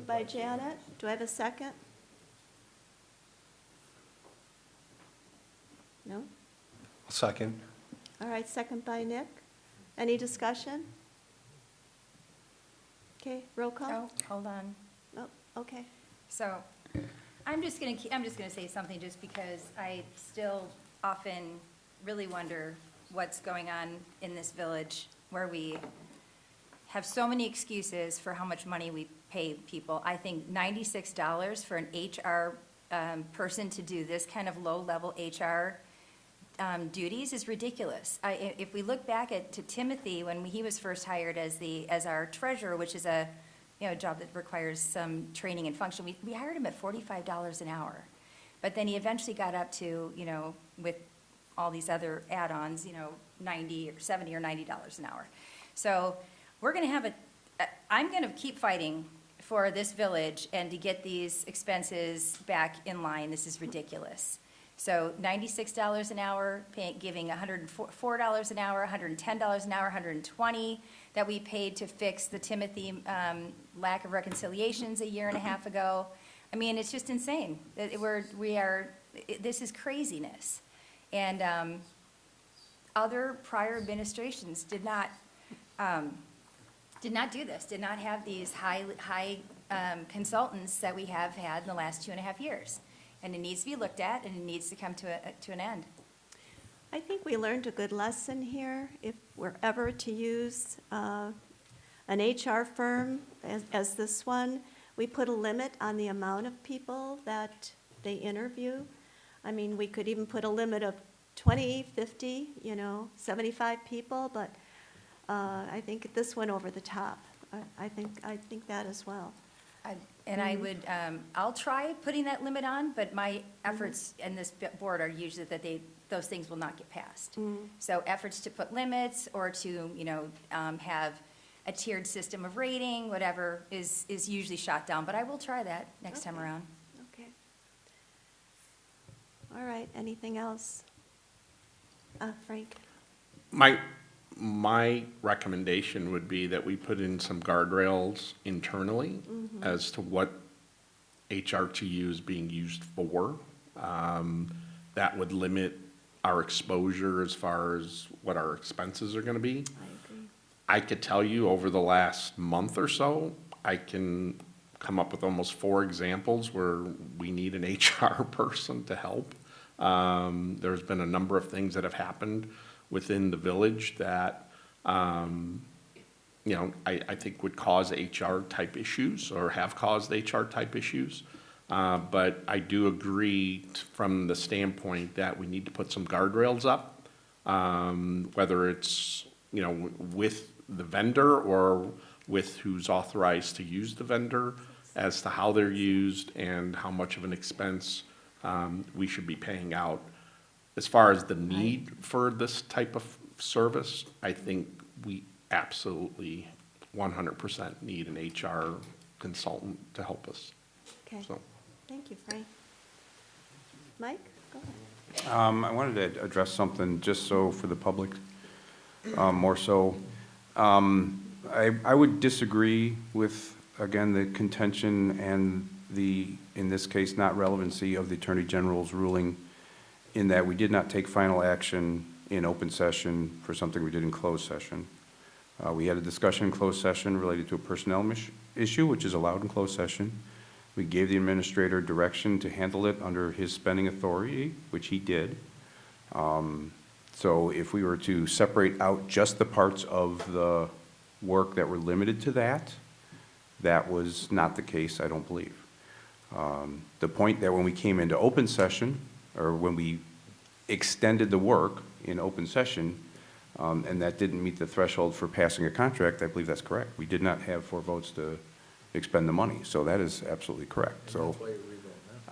by Janet. Do I have a second? No? Second. All right, second by Nick. Any discussion? Okay, roll call? Oh, hold on. Oh, okay. So, I'm just gonna say something just because I still often really wonder what's going on in this village where we have so many excuses for how much money we pay people. I think $96 for an HR person to do this kind of low-level HR duties is ridiculous. If we look back to Timothy, when he was first hired as our treasurer, which is a job that requires some training and function, we hired him at $45 an hour. But then he eventually got up to, with all these other add-ons, $70 or $90 an hour. So we're going to have I'm going to keep fighting for this village and to get these expenses back in line. This is ridiculous. So $96 an hour, giving $104 an hour, $110 an hour, $120 that we paid to fix the Timothy lack of reconciliations a year and a half ago. I mean, it's just insane. This is craziness. And other prior administrations did not do this, did not have these high consultants that we have had in the last 2.5 years. And it needs to be looked at, and it needs to come to an end. I think we learned a good lesson here. If we're ever to use an HR firm as this one, we put a limit on the amount of people that they interview. I mean, we could even put a limit of 20, 50, 75 people, but I think this went over the top. I think that as well. I would, I'll try putting that limit on, but my efforts in this board are usually that those things will not get passed. So efforts to put limits or to, have a tiered system of rating, whatever, is usually shot down. But I will try that next time around. Okay. All right, anything else? Frank? My recommendation would be that we put in some guardrails internally as to what HR2U is being used for. That would limit our exposure as far as what our expenses are going to be. I agree. I could tell you over the last month or so, I can come up with almost 4 examples where we need an HR person to help. There's been a number of things that have happened within the village that, I think would cause HR-type issues or have caused HR-type issues. But I do agree from the standpoint that we need to put some guardrails up, whether it's, with the vendor or with who's authorized to use the vendor as to how they're used and how much of an expense we should be paying out. As far as the need for this type of service, I think we absolutely 100% need an HR consultant to help us. Okay. So. Thank you, Frank. Mike, go ahead. I wanted to address something just so for the public, more so. I would disagree with, again, the contention and in this case, not relevancy of the Attorney General's ruling in that we did not take final action in open session for something we did in closed session. We had a discussion in closed session related to a personnel issue, which is allowed in closed session. We gave the administrator direction to handle it under his spending authority, which he did. So if we were to separate out just the parts of the work that were limited to that, that was not the case, I don't believe. The point that when we came into open session, or when we extended the work in open session, and that didn't meet the threshold for passing a contract, I believe that's correct. We did not have 4 votes to expend the money, so that is absolutely correct. So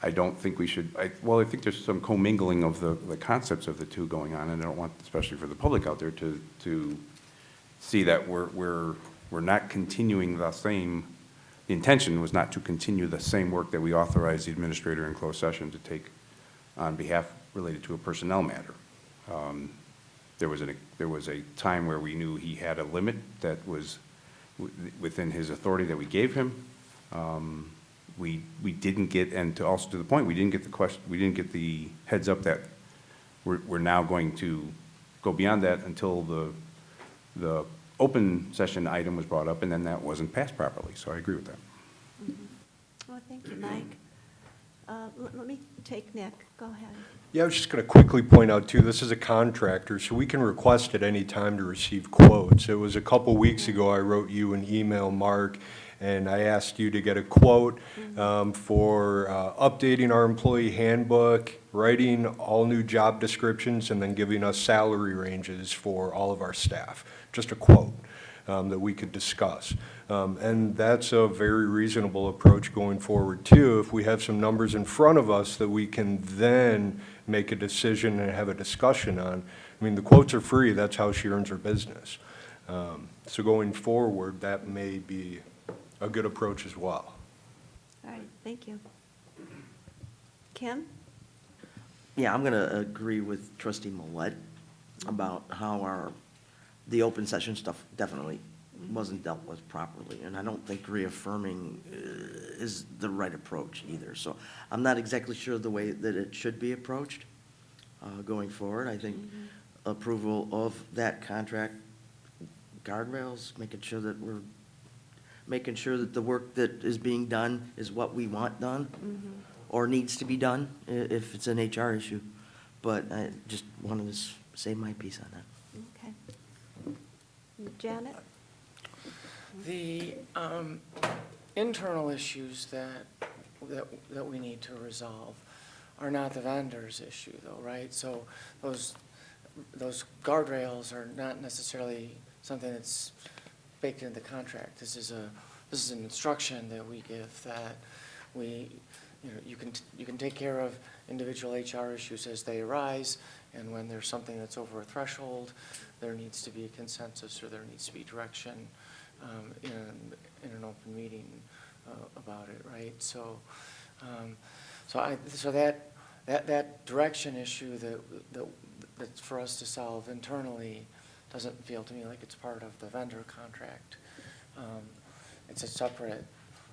I don't think we should, I think there's some commingling of the concepts of the two going on, and I don't want, especially for the public out there, to see that we're not continuing the same. The intention was not to continue the same work that we authorized the administrator in closed session to take on behalf related to a personnel matter. There was a time where we knew he had a limit that was within his authority that we gave him. We didn't get, and to the point, we didn't get the heads up that we're now going to go beyond that until the open session item was brought up, and then that wasn't passed properly. So I agree with that. Well, thank you, Mike. Let me take Nick. Go ahead. Yeah, I was just going to quickly point out too, this is a contractor, so we can request at any time to receive quotes. It was a couple weeks ago, I wrote you an email, Mark, and I asked you to get a quote for updating our employee handbook, writing all new job descriptions, and then giving us salary ranges for all of our staff. Just a quote that we could discuss. And that's a very reasonable approach going forward too. If we have some numbers in front of us that we can then make a decision and have a discussion on. I mean, the quotes are free, that's how she earns her business. So going forward, that may be a good approach as well. All right, thank you. Kim? Yeah, I'm going to agree with Trustee Millette about how the open session stuff definitely wasn't dealt with properly, and I don't think reaffirming is the right approach either. So I'm not exactly sure the way that it should be approached going forward. I think approval of that contract, guardrails, making sure that the work that is being done is what we want done or needs to be done if it's an HR issue. But I just wanted to say my piece on that. Okay. Janet? The internal issues that we need to resolve are not the vendor's issue though, right? So those guardrails are not necessarily something that's baked into the contract. This is an instruction that we give that you can take care of individual HR issues as they arise, and when there's something that's over a threshold, there needs to be a consensus or there needs to be direction in an open meeting about it, right? So, that direction issue that's for us to solve internally doesn't feel to me like it's part of the vendor contract. It's a separate.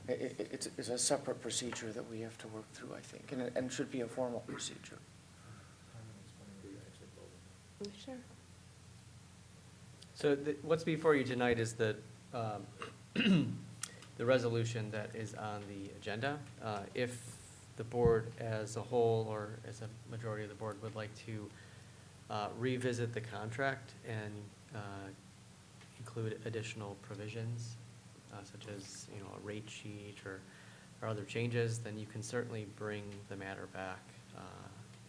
It's a separate procedure that we have to work through, I think, and should be a formal procedure. Sure. So what's before you tonight is the resolution that is on the agenda. If the board as a whole or as a majority of the board would like to revisit the contract and include additional provisions, such as, a rate sheet or other changes, then you can certainly bring the matter back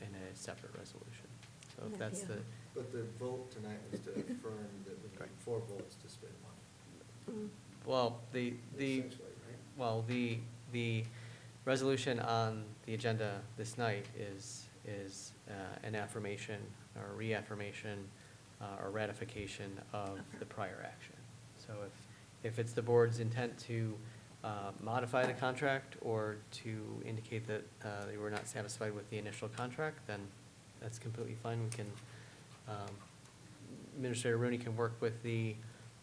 in a separate resolution. So if that's the. But the vote tonight was to affirm that we need 4 votes to spend money. Well, the resolution on the agenda this night is an affirmation or reaffirmation or ratification of the prior action. So if it's the board's intent to modify the contract or to indicate that they were not satisfied with the initial contract, then that's completely fine. We can, Administrator Rooney can work with the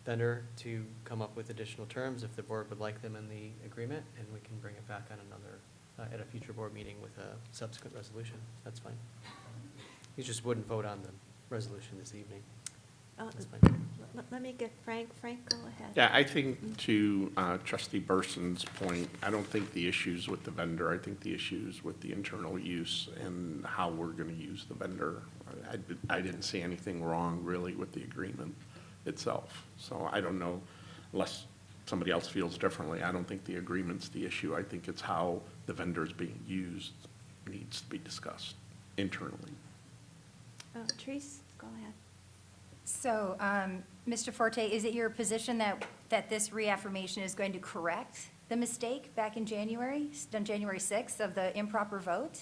vendor to come up with additional terms if the board would like them in the agreement, and we can bring it back on another, at a future board meeting with a subsequent resolution. That's fine. You just wouldn't vote on the resolution this evening. That's fine. Let me get Frank. Frank, go ahead. Yeah, I think to trustee Burson's point, I don't think the issue's with the vendor. I think the issue's with the internal use and how we're going to use the vendor. I didn't see anything wrong really with the agreement itself. So I don't know, unless somebody else feels differently, I don't think the agreement's the issue. I think it's how the vendor's being used needs to be discussed internally. Therese, go ahead. So, Mr. Forte, is it your position that this reaffirmation is going to correct the mistake back in January, on January 6th, of the improper vote?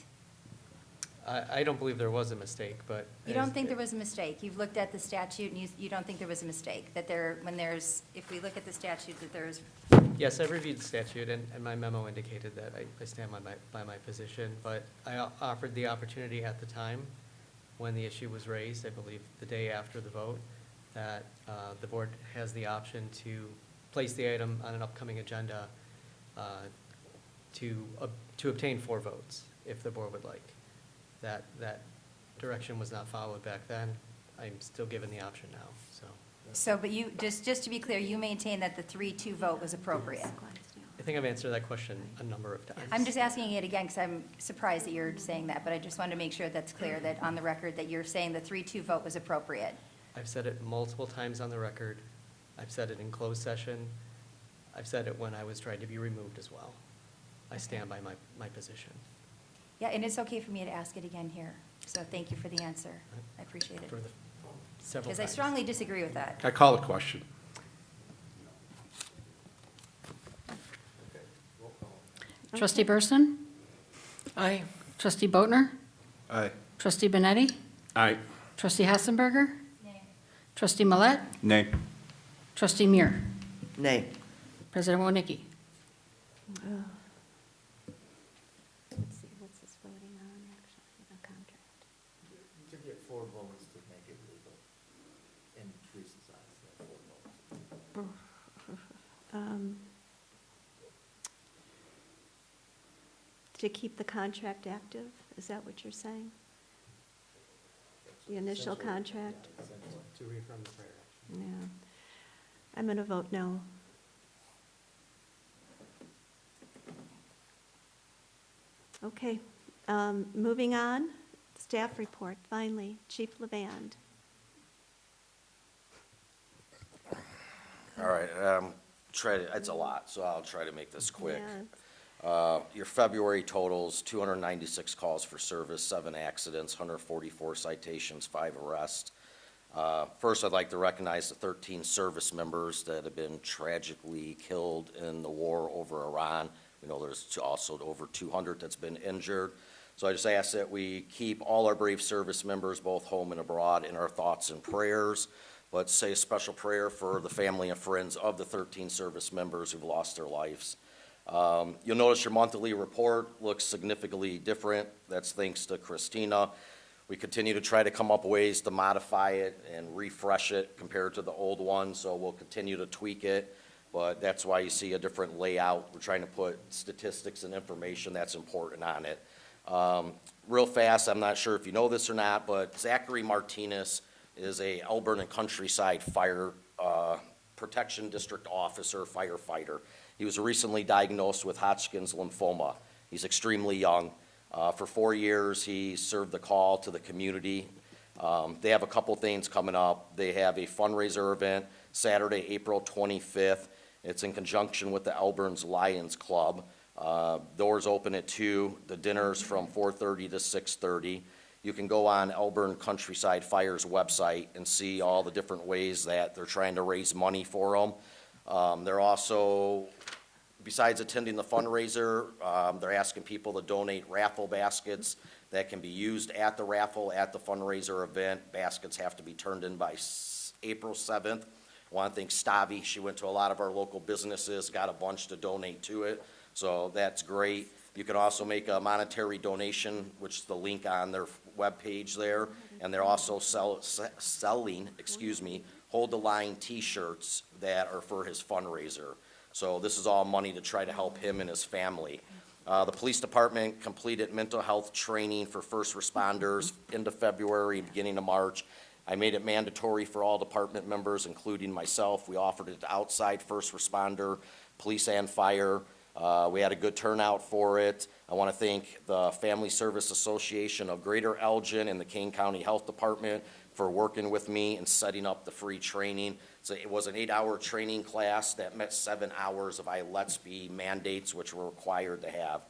I don't believe there was a mistake, but. You don't think there was a mistake? You've looked at the statute, and you don't think there was a mistake? That if we look at the statute, that there's. Yes, I reviewed the statute, and my memo indicated that I stand by my position, but I offered the opportunity at the time when the issue was raised, I believe the day after the vote, that the board has the option to place the item on an upcoming agenda to obtain 4 votes, if the board would like. That direction was not followed back then. I'm still given the option now, so. So, but you, just to be clear, you maintain that the 3-2 vote was appropriate? I think I've answered that question a number of times. I'm just asking it again because I'm surprised that you're saying that, but I just wanted to make sure that's clear, that on the record, that you're saying the 3-2 vote was appropriate. I've said it multiple times on the record. I've said it in closed session. I've said it when I was trying to be removed as well. I stand by my position. Yeah, and it's okay for me to ask it again here. So thank you for the answer. I appreciate it. For the several Because I times. strongly disagree with that. I call the question. Trustee Burson? Aye. Trustee Boatner? Aye. Trustee Benetti? Aye. Trustee Hassenberger? Trustee Millet? Nay. Trustee Muir? Nay. President Wodnicki? Let's see, what's this voting on, actually, the contract? To get 4 votes to make it legal, in Teresa's eyes, 4 votes. To keep the contract active, is that what you're saying? The initial Essentially, contract? yeah, essentially. To reaffirm the prior action. Yeah. I'm going to vote no. Okay, moving on, staff report, finally, Chief LeBand. All right, it's a lot, so I'll try to make this quick. Yeah. Your February totals, 296 calls for service, 7 accidents, 144 citations, 5 arrests. First, I'd like to recognize the 13 service members that have been tragically killed in the war over Iran. We know there's also over 200 that's been injured. So I just ask that we keep all our brave service members, both home and abroad, in our thoughts and prayers. Let's say a special prayer for the family and friends of the 13 service members who've lost their lives. You'll notice your monthly report looks significantly different. That's thanks to Christina. We continue to try to come up with ways to modify it and refresh it compared to the old one, so we'll continue to tweak it. But that's why you see a different layout. We're trying to put statistics and information that's important on it. Real fast, I'm not sure if you know this or not, but Zachary Martinez is a Elburn and Countryside Fire Protection District officer, firefighter. He was recently diagnosed with Hodgkin's lymphoma. He's extremely young. For 4 years, he served the call to the community. They have a couple things coming up. They have a fundraiser event Saturday, April 25th. It's in conjunction with the Elburn's Lions Club. Doors open at 2. The dinner's from 4:30 to 6:30. You can go on Elburn Countryside Fire's website and see all the different ways that they're trying to raise money for them. They're also, besides attending the fundraiser, they're asking people to donate raffle baskets that can be used at the raffle at the fundraiser event. Baskets have to be turned in by April 7th. I want to thank Stavi. She went to a lot of our local businesses, got a bunch to donate to it, so that's great. You can also make a monetary donation, which is the link on their webpage there, and they're also selling Hold the Line T-shirts that are for his fundraiser. So this is all money to try to help him and his family. The police department completed mental health training for first responders into February, beginning of March. I made it mandatory for all department members, including myself. We offered it to outside first responder, police and fire. We had a good turnout for it. I want to thank the Family Service Association of Greater Elgin and the Kane County Health Department for working with me and setting up the free training. So it was an 8-hour training class that met 7 hours of ILETSB mandates, which we're required to have.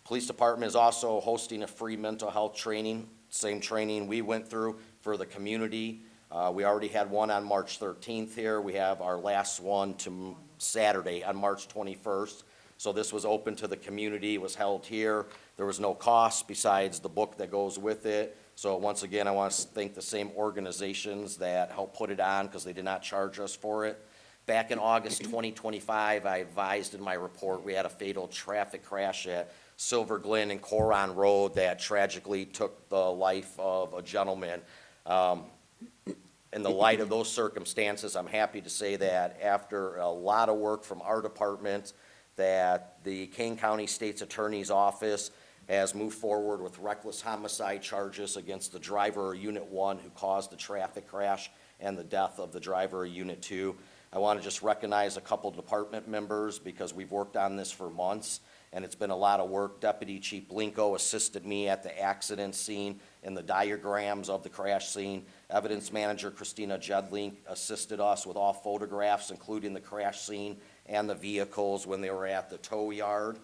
Police Department is also hosting a free mental health training, same training we went through for the community. We already had one on March 13th here. We have our last one to Saturday on March 21st. So this was open to the community, was held here. There was no cost besides the book that goes with it. So once again, I want to thank the same organizations that helped put it on because they did not charge us for it. Back in August 2025, I advised in my report we had a fatal traffic crash at Silver Glen and Coron Road that tragically took the life of a gentleman. In the light of those circumstances, I'm happy to say that after a lot of work from our department, that the Kane County State's Attorney's Office has moved forward with reckless homicide charges against the driver of Unit 1 who caused the traffic crash and the death of the driver of Unit 2. I want to just recognize a couple department members because we've worked on this for months and it's been a lot of work. Deputy Chief Blinko assisted me at the accident scene and the diagrams of the crash scene. Evidence Manager Christina Jedlink assisted us with all photographs, including the crash scene and the vehicles when they were at the tow yard.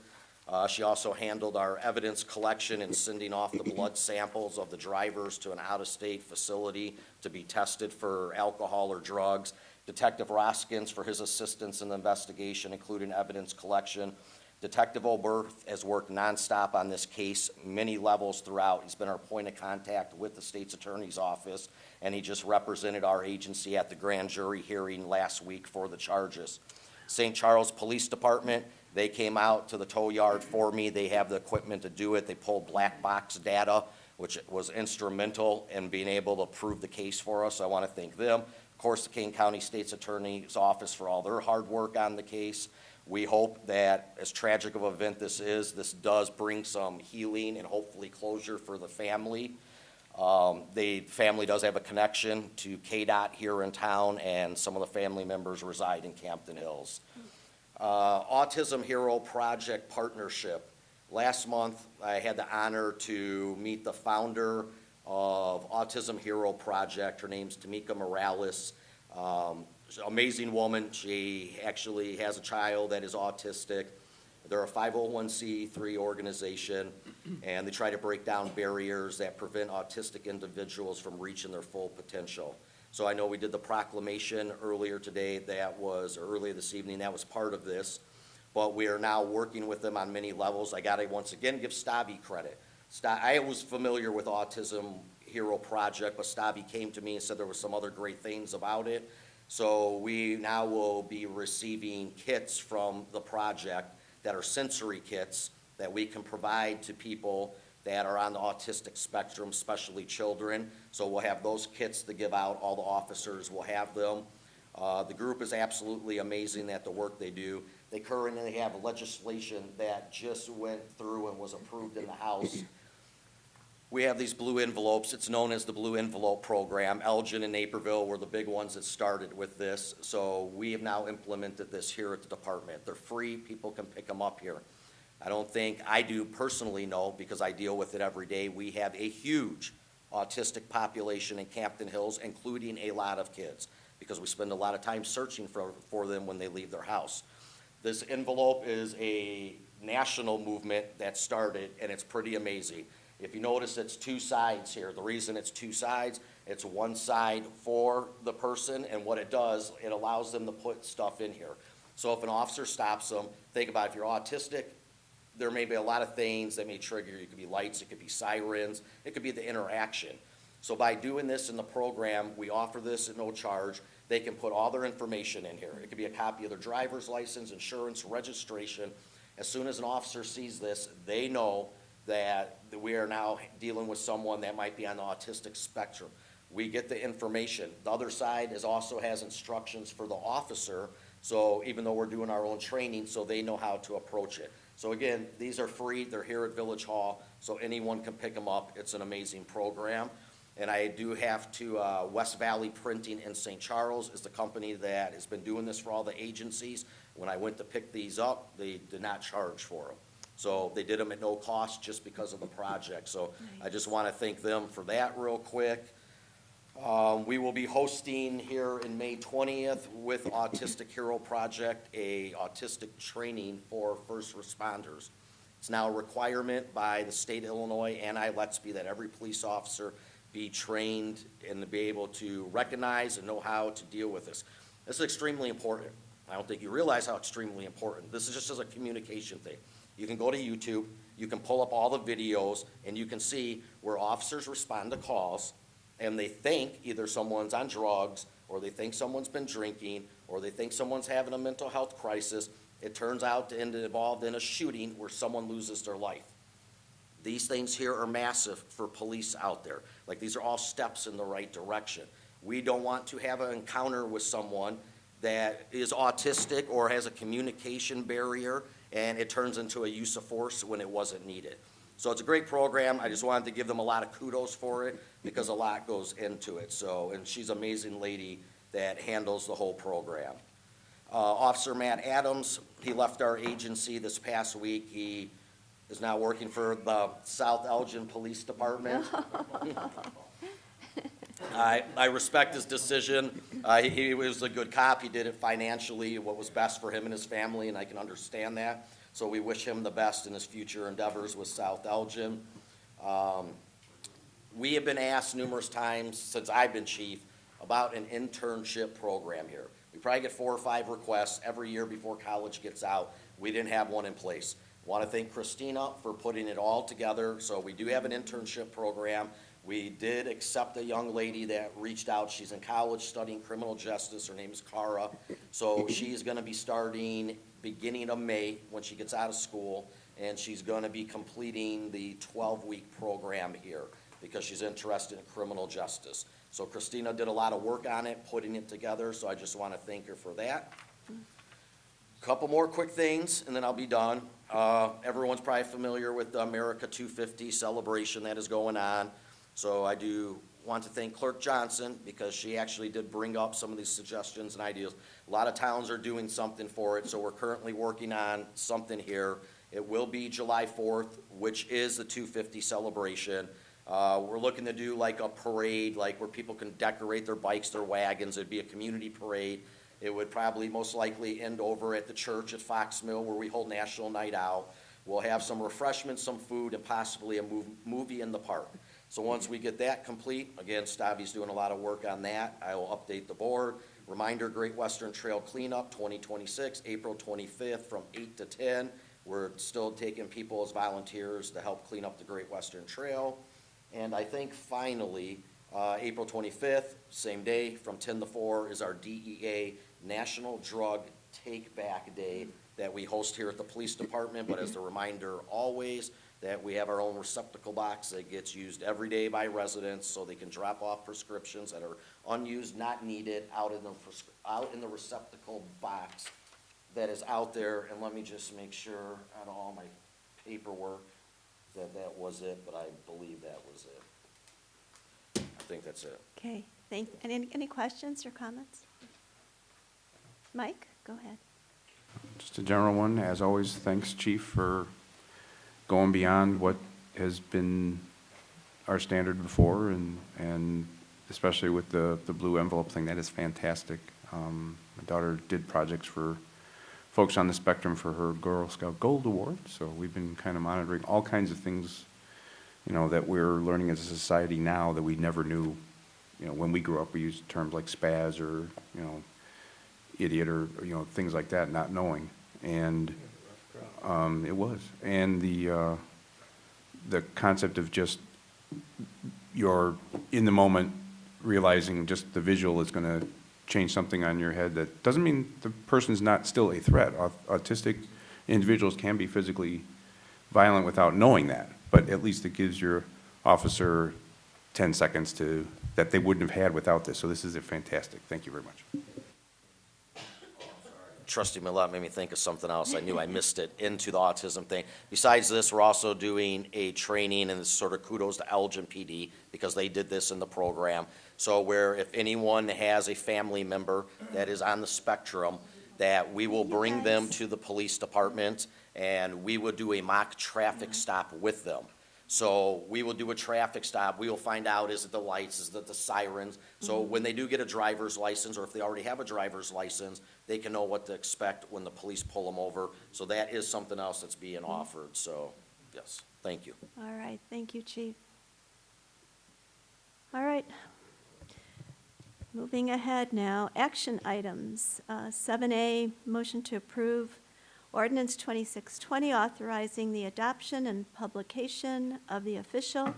She also handled our evidence collection and sending off the blood samples of the drivers to an out-of-state facility to be tested for alcohol or drugs. Detective Roskins for his assistance in the investigation, including evidence collection. Detective Oberth has worked nonstop on this case, many levels throughout. He's been our point of contact with the state's attorney's office, and he just represented our agency at the grand jury hearing last week for the charges. St. Charles Police Department, they came out to the tow yard for me. They have the equipment to do it. They pulled black box data, which was instrumental in being able to prove the case for us. So I want to thank them. Of course, the Kane County State's Attorney's Office for all their hard work on the case. We hope that, as tragic of an event this is, this does bring some healing and hopefully closure for the family. The family does have a connection to KDOT here in town, and some of the family members reside in Campton Hills. Autism Hero Project Partnership. Last month, I had the honor to meet the founder of Autism Hero Project. Her name's Tamika Morales. She's an amazing woman. She actually has a child that is autistic. They're a 501c3 organization, and they try to break down barriers that prevent autistic individuals from reaching their full potential. So I know we did the proclamation earlier today, earlier this evening, that was part of this, but we are now working with them on many levels. I gotta once again give Stavi credit. I was familiar with Autism Hero Project, but Stavi came to me and said there were some other great things about it. So we now will be receiving kits from the project that are sensory kits that we can provide to people that are on the autistic spectrum, especially children. So we'll have those kits to give out. All the officers will have them. The group is absolutely amazing at the work they do. They currently have legislation that just went through and was approved in the House. We have these blue envelopes. It's known as the Blue Envelope Program. Elgin and Naperville were the big ones that started with this. So we have now implemented this here at the department. They're free. People can pick them up here. I do personally know, because I deal with it every day, we have a huge autistic population in Campton Hills, including a lot of kids, because we spend a lot of time searching for them when they leave their house. This envelope is a national movement that started, and it's pretty amazing. If you notice, it's two sides here. The reason it's two sides, it's one side for the person, and what it does, it allows them to put stuff in here. So if an officer stops them, think about if you're autistic, there may be a lot of things that may trigger you. It could be lights, it could be sirens, it could be the interaction. So by doing this in the program, we offer this at no charge. They can put all their information in here. It could be a copy of their driver's license, insurance, registration. As soon as an officer sees this, they know that we are now dealing with someone that might be on the autistic spectrum. we get the information. The other side also has instructions for the officer, so even though we're doing our own training, so they know how to approach it. So again, these are free, they're here at Village Hall, so anyone can pick them up. It's an amazing program. And I do have to, West Valley Printing in St. Charles is the company that has been doing this for all the agencies. When I went to pick these up, they did not charge for them. So they did them at no cost just because of the project. So I just want to thank them for that real quick. We will be hosting here in May 20th with Autistic Hero Project, a autistic training for first responders. It's now a requirement by the state of Illinois and ILETSB that every police officer be trained and to be able to recognize and know how to deal with this. This is extremely important. I don't think you realize how extremely important. This is just as a communication thing. You can go to YouTube, you can pull up all the videos, and you can see where officers respond to calls, and they think either someone's on drugs, or they think someone's been drinking, or they think someone's having a mental health crisis. It turns out to end involved in a shooting where someone loses their life. These things here are massive for police out there. Like, these are all steps in the right direction. We don't want to have an encounter with someone that is autistic or has a communication barrier, and it turns into a use of force when it wasn't needed. So it's a great program. I just wanted to give them a lot of kudos for it because a lot goes into it. So, and she's an amazing lady that handles the whole program. Officer Matt Adams, he left our agency this past week. He is now working for the South Elgin Police Department. I respect his decision. He was a good cop. He did it financially, what was best for him and his family, and I can understand that. So we wish him the best in his future endeavors with South Elgin. We have been asked numerous times since I've been chief about an internship program here. We probably get 4 or 5 requests every year before college gets out. We didn't have one in place. I want to thank Christina for putting it all together. So we do have an internship program. We did accept a young lady that reached out. She's in college studying criminal justice. Her name is Cara. So she's going to be starting beginning of May when she gets out of school, and she's going to be completing the 12-week program here because she's interested in criminal justice. So Christina did a lot of work on it, putting it together, so I just want to thank her for that. Couple more quick things, and then I'll be done. Everyone's probably familiar with the America 250 celebration that is going on. So I do want to thank Clerk Johnson because she actually did bring up some of these suggestions and ideas. A lot of towns are doing something for it, so we're currently working on something here. It will be July 4th, which is the 250 celebration. We're looking to do like a parade, like where people can decorate their bikes, their wagons. It'd be a community parade. It would probably most likely end over at the church at Fox Mill where we hold National Night Out. We'll have some refreshments, some food, and possibly a movie in the park. So once we get that complete, again, Stavi's doing a lot of work on that. I will update the board. Reminder, Great Western Trail Cleanup 2026, April 25th from 8 to 10. We're still taking people as volunteers to help clean up the Great Western Trail. And I think finally, April 25th, same day, from 10 to 4 is our DEA National Drug Take Back Day that we host here at the police department. But as a reminder, always, that we have our own receptacle box that gets used every day by residents so they can drop off prescriptions that are unused, not needed, out in the receptacle box that is out there. And let me just make sure on all my paperwork that that was it, but I believe that was it. I think that's it. Okay, any questions or comments? Mike, go ahead. Just a general one, as always, thanks, Chief, for going beyond what has been our standard before, and especially with the blue envelope thing. That is fantastic. My daughter did projects for folks on the spectrum for her Girl Scout Gold Award, so we've been kind of monitoring all kinds of things, you know, that we're learning as a society now that we never knew. You know, when we grew up, we used terms like spaz or, you know, idiot or, you know, things like that, not knowing. And it was. And the concept of just you're in the moment realizing just the visual is going to change something on your head, that doesn't mean the person's not still a threat. Autistic individuals can be physically violent without knowing that, but at least it gives your officer 10 seconds that they wouldn't have had without this. So this is fantastic. Thank you very much. Trustee Millet made me think of something else. I knew I missed it into the autism thing. Besides this, we're also doing a training, and it's sort of kudos to Elgin PD because they did this in the program. So where if anyone has a family member that is on the spectrum, that we will bring them to the police department and we will do a mock traffic stop with them. So we will do a traffic stop. We will find out, is it the lights, is it the sirens? So when they do get a driver's license, or if they already have a driver's license, they can know what to expect when the police pull them over. So that is something else that's being offered. So, yes, thank you. All right, thank you, Chief. All right. Moving ahead now, action items. 7A, motion to approve Ordinance 2620, authorizing the adoption and publication of the official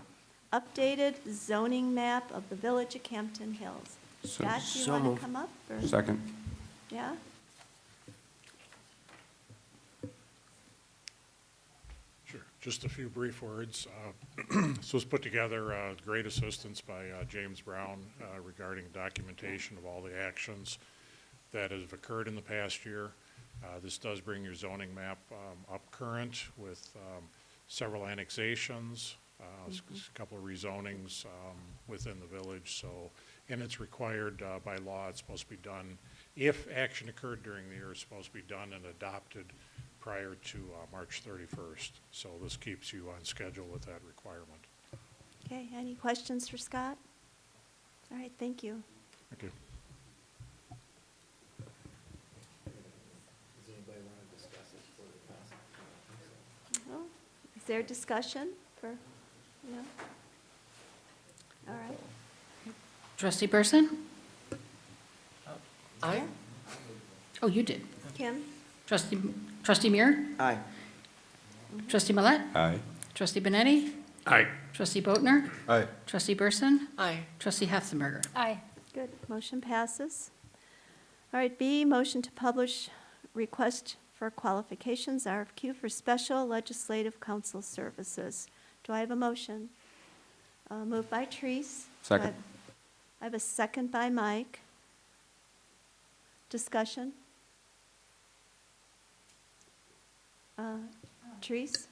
updated zoning map of the Village of Campton Hills. Scott, do you So want to moved. come up? Or- Second. Yeah? Sure, just a few brief words. This was put together, great assistance by James Brown regarding documentation of all the actions that have occurred in the past year. This does bring your zoning map up current with several annexations, a couple of rezonings within the village. So, and it's required by law. It's supposed to be done, if action occurred during the year, it's supposed to be done and adopted prior to March 31st. So this keeps you on schedule with that requirement. Okay, any questions for Scott? All right, thank you. Thank you. Does anybody want to discuss it before we pass it? Well, is there discussion for, no? All right. Trustee Burson? Aye. Oh, you did. Kim? Trustee Muir? Aye. Trustee Millet? Aye. Trustee Benetti? Aye. Trustee Boatner? Aye. Trustee Burson? Aye. Trustee Hefzenberger? Aye. Good, motion passes. All right, B, motion to publish request for qualifications, RFQ for special legislative council services. Do I have a motion? Moved by Treese. Second. I have a second by Mike. Discussion? Treese?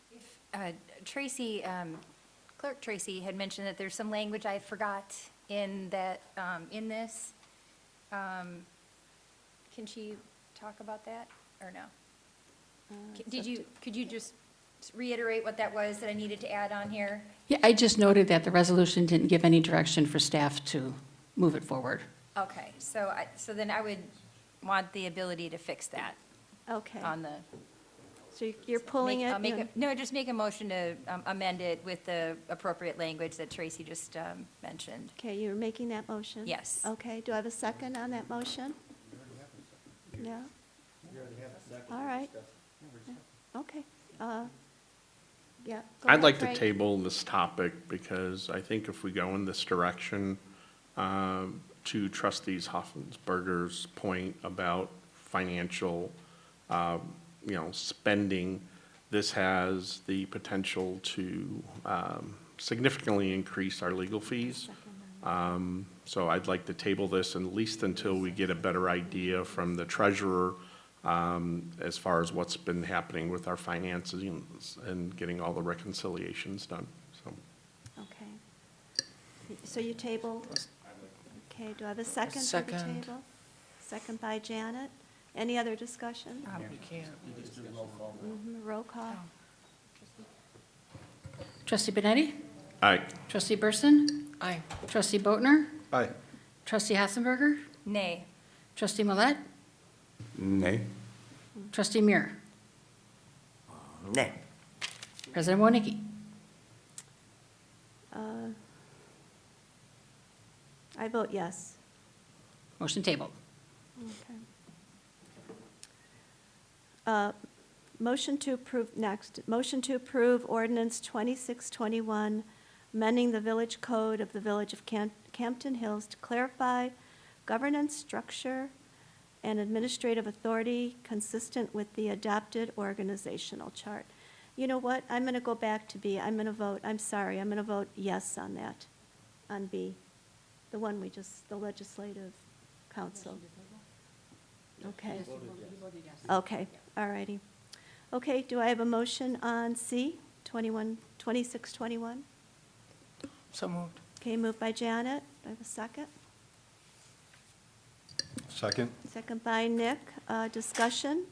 Tracy, Clerk Tracy had mentioned that there's some language I forgot in that, in this. Can she talk about that, or no? Could you just reiterate what that was that I needed to add on here? Yeah, I just noted that the resolution didn't give any direction for staff to move it forward. Okay, so then I would want the ability to fix that Okay, on the. so you're pulling it? No, just make a motion to amend it with the appropriate language that Tracy just mentioned. Okay, you're making that motion? Yes. Okay, do I have a second on that motion? Yeah? All right. Okay. Yeah. go I'd ahead, like to Frank. table this topic because I think if we go in this direction, to trustees Hoffensberger's point about financial, spending, this has the potential to significantly increase our legal fees. So I'd like to table this at least until we get a better idea from the treasurer as far as what's been happening with our finances and getting all the reconciliations done, so. Okay. So you tabled? Okay, do I have a second for the Second. table? Second by Janet. Any other discussion? You can't. Roll call. Trustee Benetti? Aye. Trustee Burson? Aye. Trustee Boatner? Aye. Trustee Hefzenberger? Nay. Trustee Millet? Nay. Trustee Muir? Nay. President Wodnicki? I vote yes. Motion tabled. Okay. Motion to approve, next, motion to approve ordinance 2621, amending the village code of the Village of Campton Hills to clarify governance structure and administrative authority consistent with the adopted organizational chart. You know what? I'm going to go back to B. I'm going to vote, I'm sorry, I'm going to vote yes on that. on B? The one we just, the legislative council? Okay. Okay, all righty. Okay, do I have a motion on C, 2621? So moved. Okay, moved by Janet. Do I have a second? Second? Second by Nick. Discussion?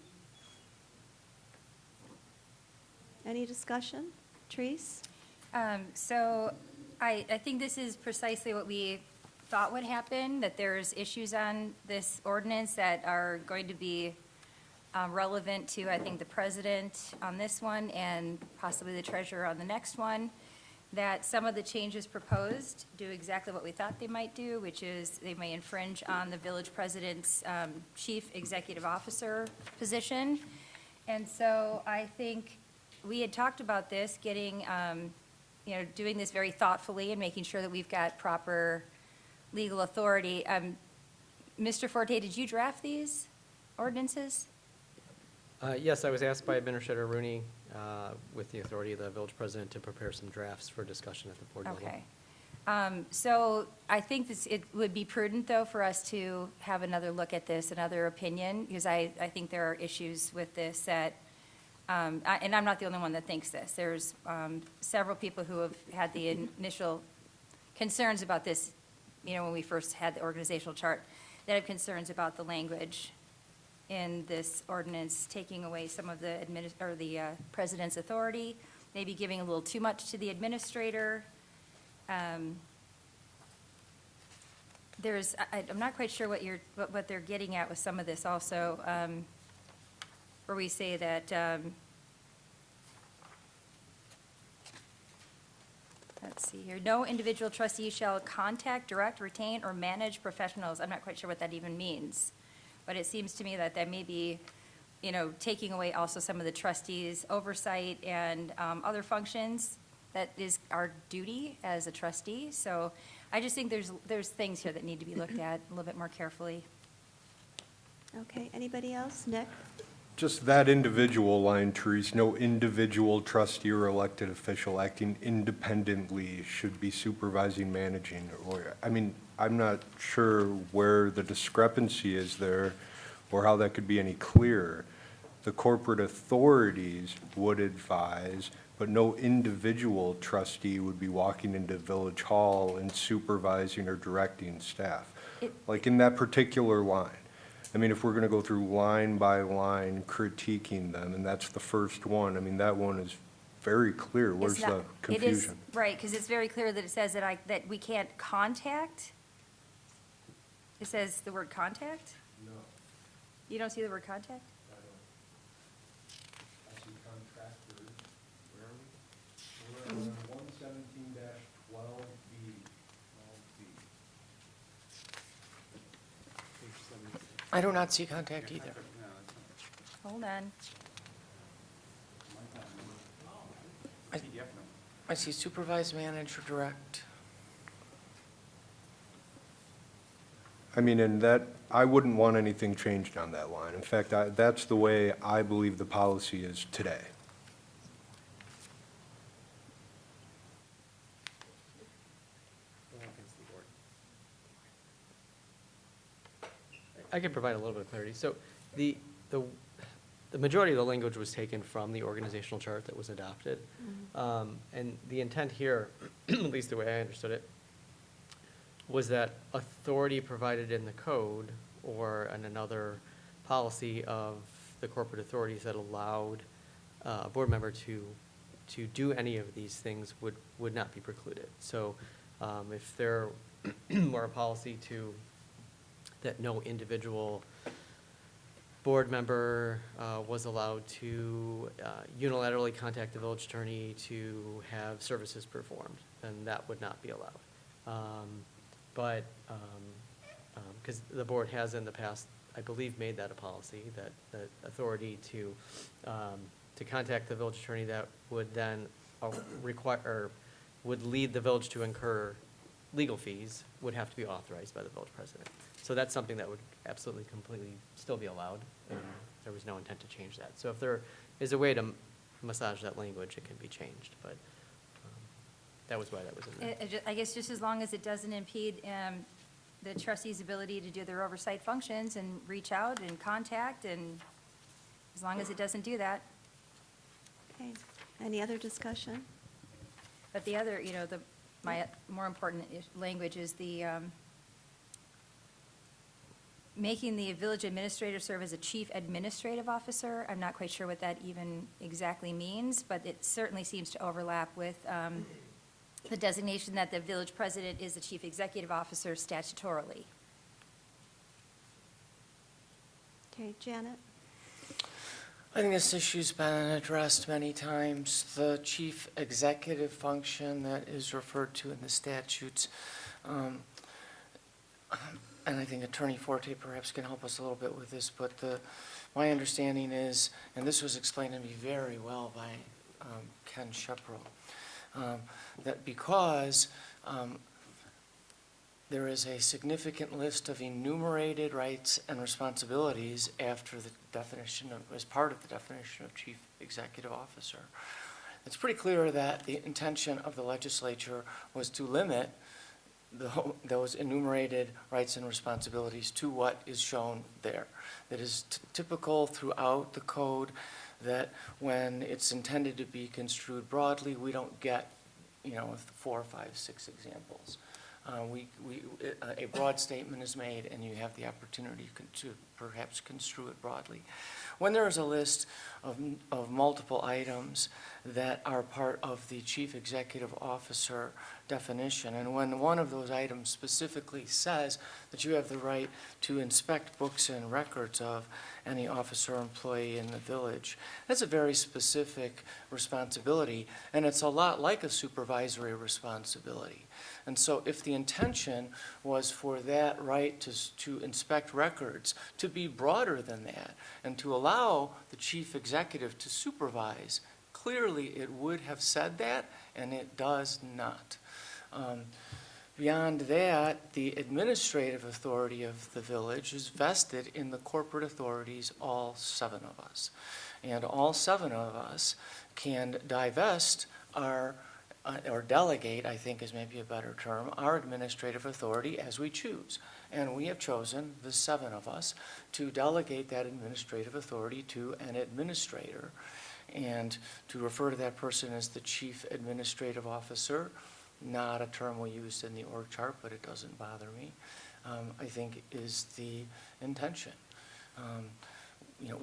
Any discussion? Treese? So I think this is precisely what we thought would happen, that there's issues on this ordinance that are going to be relevant to, I think, the president on this one and possibly the treasurer on the next one, that some of the changes proposed do exactly what we thought they might do, which is they may infringe on the village president's chief executive officer position. And so I think we had talked about this, getting, doing this very thoughtfully and making sure that we've got proper legal authority. Mr. Forte, did you draft these ordinances? Yes, I was asked by Administrator Rooney, with the authority of the village president, to prepare some drafts for discussion at the board level. Okay. So I think it would be prudent, though, for us to have another look at this, another opinion, because I think there are issues with this that, and I'm not the only one that thinks this. There's several people who have had the initial concerns about this, when we first had the organizational chart, that have concerns about the language in this ordinance, taking away some of the president's authority, maybe giving a little too much to the administrator. I'm not quite sure what they're getting at with some of this also, where we say that, let's see here, no individual trustee shall contact, direct, retain, or manage professionals. I'm not quite sure what that even means. But it seems to me that may be, taking away also some of the trustees' oversight and other functions. That is our duty as a trustee. So I just think there's things here that need to be looked at a little bit more carefully. Okay, anybody else? Nick? Just that individual line, Therese, no individual trustee or elected official acting independently should be supervising, managing, I'm not sure where the discrepancy is there or how that could be any clearer. The corporate authorities would advise, but no individual trustee would be walking into Village Hall and supervising or directing staff. Like in that particular line. If we're going to go through line by line critiquing them, and that's the first one, that one is very clear. Where's the confusion? It is, right, because it's very clear that it says that we can't contact. It says the word contact? No, You don't see the word contact? I don't. I see contractors, where are we? We're on 117-12B, I do not see contact either. Hold on. I see supervise, manage, or direct. And I wouldn't want anything changed on that line. In fact, that's the way I believe the policy is today. I can provide a little bit of clarity. So the majority of the language was taken from the organizational chart that was adopted. And the intent here, at least the way I understood it, was that authority provided in the code or in another policy of the corporate authorities that allowed a board member to do any of these things would not be precluded. So if there were a policy that no individual board member was allowed to unilaterally contact the village attorney to have services performed, then that would not be allowed. But, because the board has in the past, I believe, made that a policy, that authority to contact the village attorney that would then require, or would lead the village to incur legal fees would have to be authorized by the village president. So that's something that would absolutely, completely still be allowed, and there was no intent to change that. So if there is a way to massage that language, it can be changed, but That was why that was in there. I guess just as long as it doesn't impede the trustees' ability to do their oversight functions and reach out and contact, and as long as it doesn't do that. Okay, any other discussion? But the other, my more important language is the, making the village administrator serve as a chief administrative officer. I'm not quite sure what that even exactly means, but it certainly seems to overlap with the designation that the village president is the chief executive officer statutorily. Okay, Janet? I think this issue's been addressed many times. The chief executive function that is referred to in the statutes, and I think Attorney Forte perhaps can help us a little bit with this, but my understanding is, and this was explained to me very well by Ken Shepro, that because there is a significant list of enumerated rights and responsibilities after the definition of, as part of the definition of chief executive officer. It's pretty clear that the intention of the legislature was to limit those enumerated rights and responsibilities to what is shown there. That is typical throughout the code, that when it's intended to be construed broadly, we don't get, 4, 5, 6 examples. A broad statement is made, and you have the opportunity to perhaps construe it broadly. When there is a list of multiple items that are part of the chief executive officer definition, and when one of those items specifically says that you have the right to inspect books and records of any officer or employee in the village, that's a very specific responsibility, and it's a lot like a supervisory responsibility. And so if the intention was for that right to inspect records to be broader than that and to allow the chief executive to supervise, clearly it would have said that, and it does not. Beyond that, the administrative authority of the village is vested in the corporate authorities, all 7 of us. And all 7 of us can divest our or delegate, I think is maybe a better term, our administrative authority as we choose. And we have chosen, the 7 of us, to delegate that administrative authority to an administrator and to refer to that person as the chief administrative officer, not a term we used in the org chart, but it doesn't bother me, I think is the intention.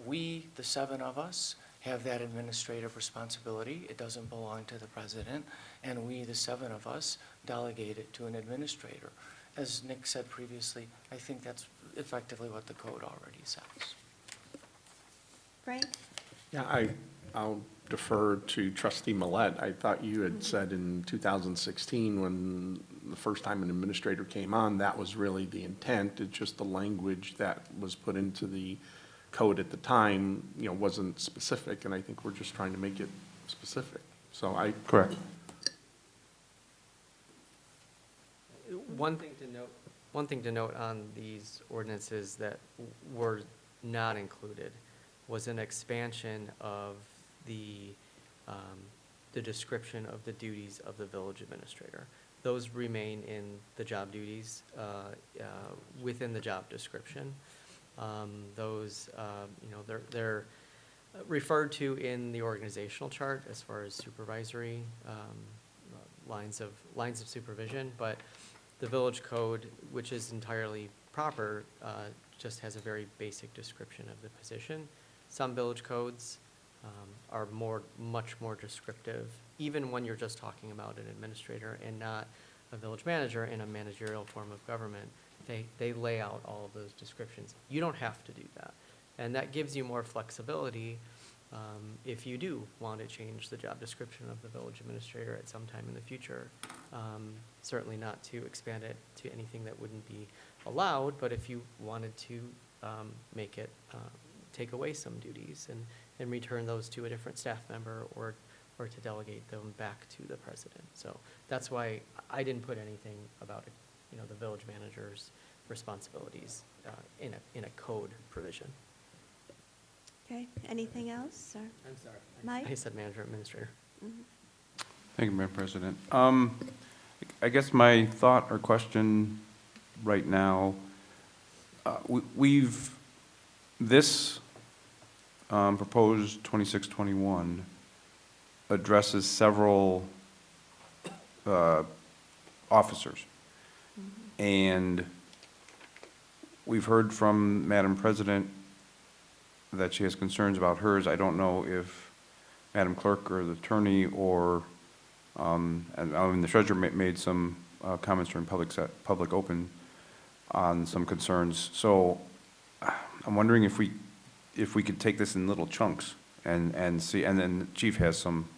We, the 7 of us, have that administrative responsibility. It doesn't belong to the president, and we, the 7 of us, delegate it to an administrator. As Nick said previously, I think that's effectively what the code already says. Frank? Yeah, I'll defer to trustee Millette. I thought you had said in 2016, when the first time an administrator came on, that was really the intent. It's just the language that was put into the code at the time, wasn't specific, and I think we're just trying to make it specific. So Correct. One thing to note on these ordinances that were not included was an expansion of the description of the duties of the village administrator. Those remain in the job duties within the job description. They're referred to in the organizational chart as far as supervisory lines of supervision, but the village code, which is entirely proper, just has a very basic description of the position. Some village codes are much more descriptive, even when you're just talking about an administrator and not a village manager in a managerial form of government. They lay out all of those descriptions. You don't have to do that. And that gives you more flexibility if you do want to change the job description of the village administrator at some time in the future. Certainly not to expand it to anything that wouldn't be allowed, but if you wanted to make it, take away some duties and return those to a different staff member or to delegate them back to the president. So that's why I didn't put anything about it. The village manager's responsibilities in a code provision. Okay, anything else, or? I'm sorry. Mike? I said manager administrator. Thank you, Madam President. I guess my thought or question right now, this proposed 2621 addresses several officers. And we've heard from Madam President that she has concerns about hers. I don't know if Madam Clerk or the attorney or, and the treasurer made some comments during public open on some concerns. So I'm wondering if we could take this in little chunks and see, and then the chief has some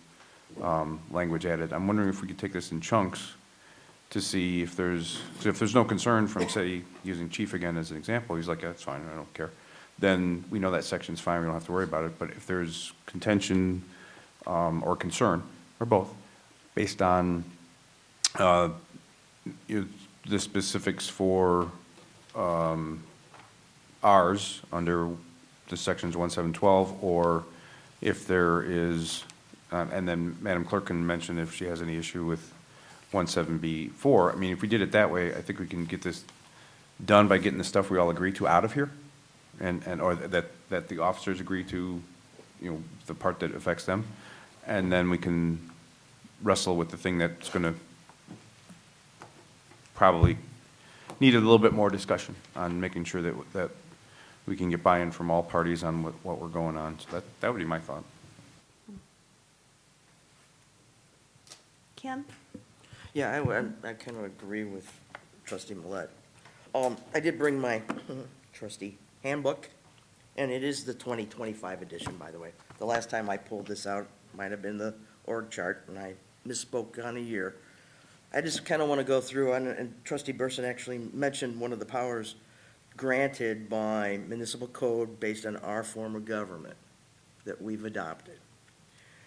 language added. I'm wondering if we could take this in chunks to see if there's no concern from, say, using chief again as an example, he's like, that's fine, I don't care. Then we know that section's fine, we don't have to worry about it. But if there's contention or concern, or both, based on the specifics for ours under the sections 1712, or if there is, and then Madam Clerk can mention if she has any issue with 17B4. I mean, if we did it that way, I think we can get this done by getting the stuff we all agree to out of here, and or that the officers agree to, you know, the part that affects them, and then we can wrestle with the thing that's going to probably need a little bit more discussion on making sure that we can get buy-in from all parties on what we're going on. So that would be my thought. Kim? Yeah, I kind of agree with trustee Millet. I did bring my trustee handbook, and it is the 2025 edition, by the way. The last time I pulled this out might have been the org chart, and I misspoke on a year. I just kind of want to go through, and trustee Burson actually mentioned one of the powers granted by municipal code based on our form of government that we've adopted.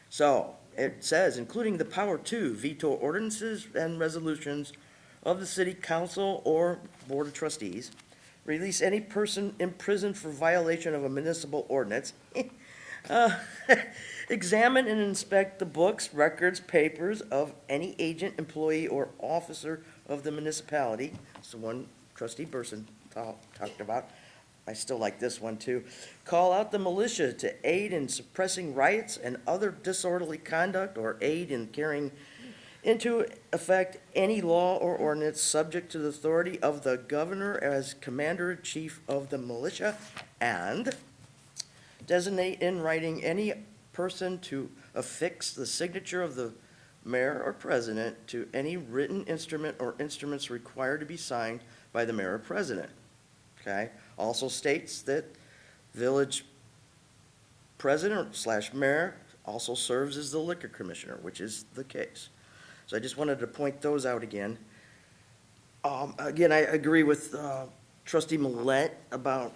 So, it says, including the power to veto ordinances and resolutions of the city council or board of trustees, release any person imprisoned for violation of a municipal ordinance, examine and inspect the books, records, papers of any agent, employee, or officer of the municipality. It's the one trustee Burson talked about. I still like this one too. Call out the militia to aid in suppressing riots and other disorderly conduct, or aid in carrying into effect any law or ordinance subject to the authority of the governor as commander-in-chief of the militia, and designate in writing any person to affix the signature of the mayor or president to any written instrument or instruments required to be signed by the mayor or president. Okay? Also states that village president/mayor also serves as the liquor commissioner, which is the case. So I just wanted to point those out again. Again, I agree with trustee Millet about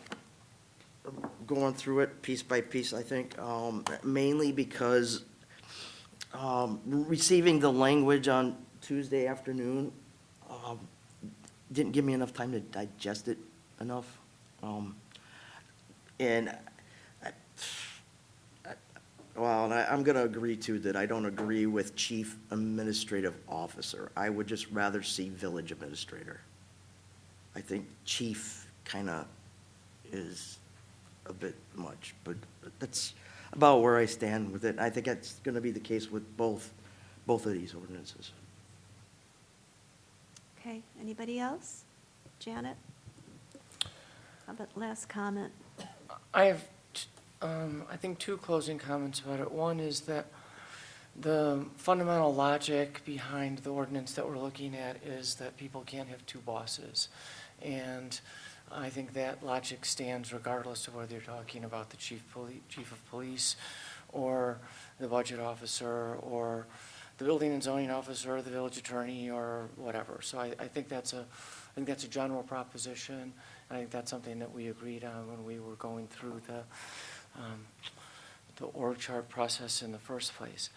going through it piece by piece, I think, mainly because receiving the language on Tuesday afternoon didn't give me enough time to digest it enough. And I'm going to agree too that I don't agree with chief administrative officer. I would just rather see village administrator. I think chief kind of is a bit much, but that's about where I stand with it. I think that's going to be the case with both of these ordinances. Okay, anybody else? Janet? How about last comment? I have, I think, two closing comments about it. One is that the fundamental logic behind the ordinance that we're looking at is that people can't have two bosses. And I think that logic stands regardless of whether you're talking about the chief of police or the budget officer or the building and zoning officer or the village attorney or whatever. So I think that's a general proposition. I think that's something that we agreed on when we were going through the org chart process in the first place.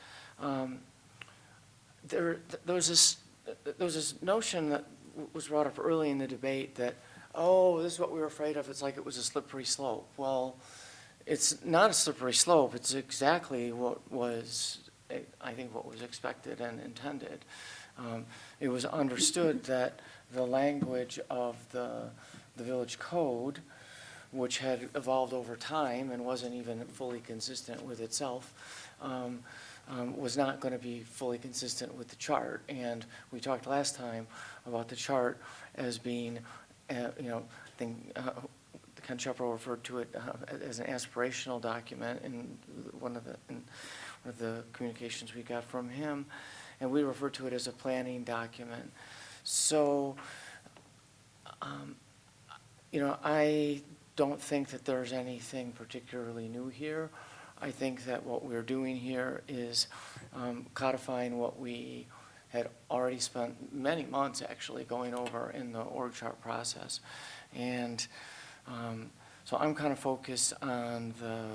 There was this notion that was brought up early in the debate that, oh, this is what we were afraid of. It's like it was a slippery slope. Well, it's not a slippery slope. It's exactly what was I think, what was expected and intended. It was understood that the language of the village code, which had evolved over time and wasn't even fully consistent with itself, was not going to be fully consistent with the chart. And we talked last time about the chart as being, I think Ken Shepro referred to it as an aspirational document in one of the communications we got from him, and we referred to it as a planning document. So, I don't think that there's anything particularly new here. I think that what we're doing here is codifying what we had already spent many months actually going over in the org chart process. And so I'm kind of focused on the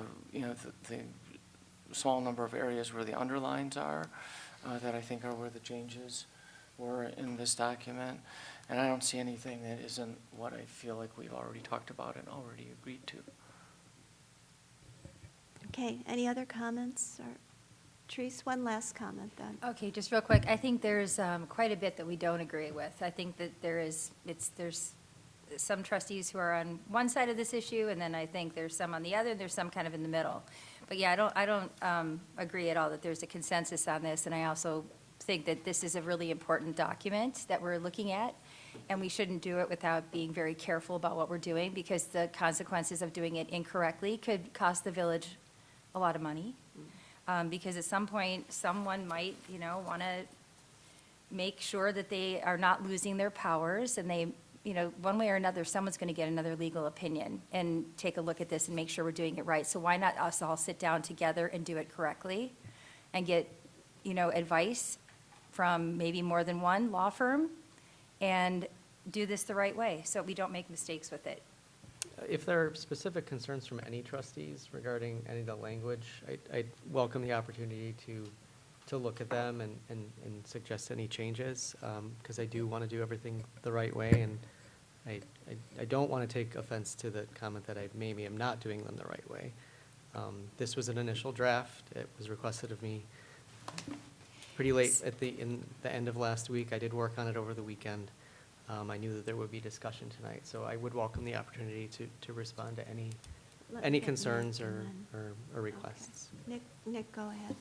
small number of areas where the underlines are, that I think are where the changes were in this document. And I don't see anything that isn't what I feel like we've already talked about and already agreed to. Okay, any other comments? Or Therese, one last comment then. Okay, just real quick, I think there's quite a bit that we don't agree with. I think that there's some trustees who are on one side of this issue, and then I think there's some on the other, and there's some kind of in the middle. But yeah, I don't agree at all that there's a consensus on this, and I also think that this is a really important document that we're looking at, and we shouldn't do it without being very careful about what we're doing, because the consequences of doing it incorrectly could cost the village a lot of money. Because at some point, someone might, want to make sure that they are not losing their powers, and they, one way or another, someone's going to get another legal opinion and take a look at this and make sure we're doing it right. So why not us all sit down together and do it correctly and get, advice from maybe more than one law firm and do this the right way so we don't make mistakes with it. If there are specific concerns from any trustees regarding any of the language, I'd welcome the opportunity to look at them and suggest any changes, because I do want to do everything the right way, and I don't want to take offense to the comment that I maybe am not doing them the right way. This was an initial draft. It was requested of me pretty late in the end of last week. I did work on it over the weekend. I knew that there would be discussion tonight, so I would welcome the opportunity to respond to any concerns or requests. Okay. Nick, go ahead.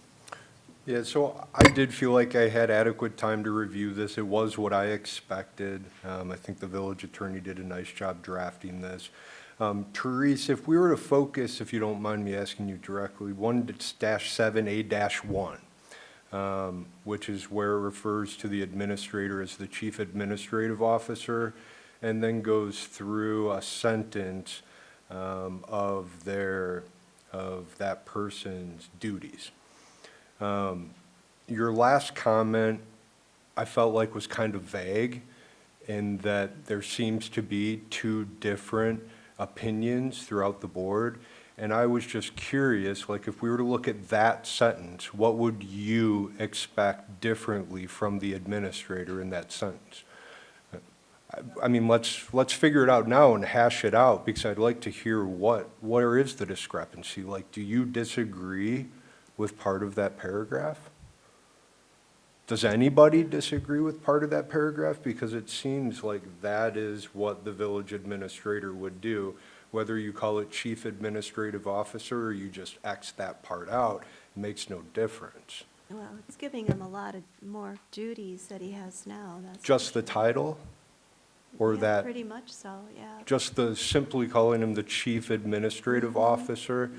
Yeah, so I did feel like I had adequate time to review this. It was what I expected. I think the village attorney did a nice job drafting this. Therese, if we were to focus, if you don't mind me asking you directly, 1-7A-1, which is where it refers to the administrator as the chief administrative officer, and then goes through a sentence of that person's duties. Your last comment, I felt like was kind of vague, in that there seems to be two different opinions throughout the board. And I was just curious, like, if we were to look at that sentence, what would you expect differently from the administrator in that sentence? I mean, let's figure it out now and hash it out, because I'd like to hear where is the discrepancy? Like, do you disagree with part of that paragraph? Does anybody disagree with part of that paragraph? Because it seems like that is what the village administrator would do. Whether you call it chief administrative officer or you just X that part out, it makes no difference. Well, it's giving him a lot of more duties that he has now. That's Just the title? Or yeah, that, pretty much so, yeah. just the simply calling him the chief administrative officer,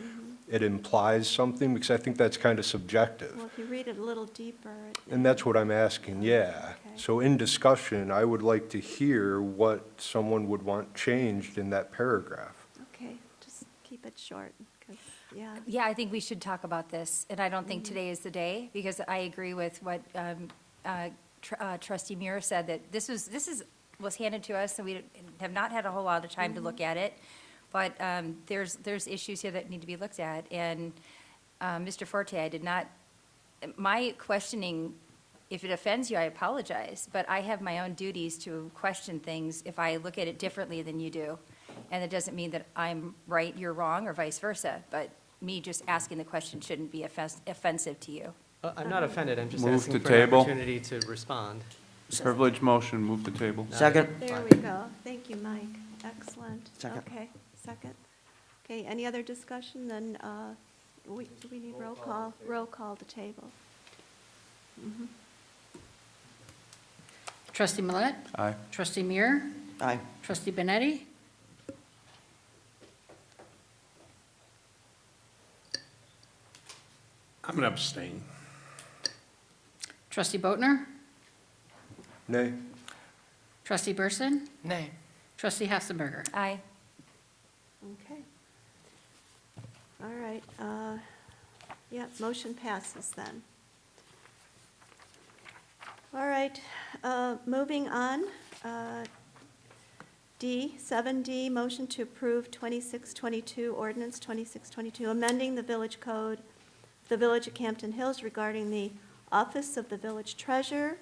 it implies something? Because I think that's kind of subjective. Well, if you read it a little deeper. And that's what I'm asking, yeah. Okay. So in discussion, I would like to hear what someone would want changed in that paragraph. Okay, just keep it short, because, yeah. Yeah, I think we should talk about this, and I don't think today is the day, because I agree with what Trustee Muir said, that this was handed to us, and we have not had a whole lot of time to look at it, but there's issues here that need to be looked at, and Mr. Forte, I did not, my questioning, if it offends you, I apologize, but I have my own duties to question things if I look at it differently than you do. And it doesn't mean that I'm right, you're wrong, or vice versa, but me just asking the question shouldn't be offensive to you. I'm not offended, I'm just Move asking to for an table. opportunity to respond. Privilege motion, move the table. Second. There we go. Thank you, Mike. Excellent. Second. Okay, second. Okay, any other discussion? Then do we need roll call? Roll call to table. Mhm. Trustee Millet? Aye. Trustee Muir? Aye. Trustee Benetti? I'm going to abstain. Trustee Boatner? Nay. Trustee Burson? Nay. Trustee Hassenberger? Aye. Okay. All right, yeah, motion passes then. All right, moving on, D, 7D, motion to approve 2622, ordinance 2622, amending the village code, the Village of Campton Hills regarding the office of the village treasurer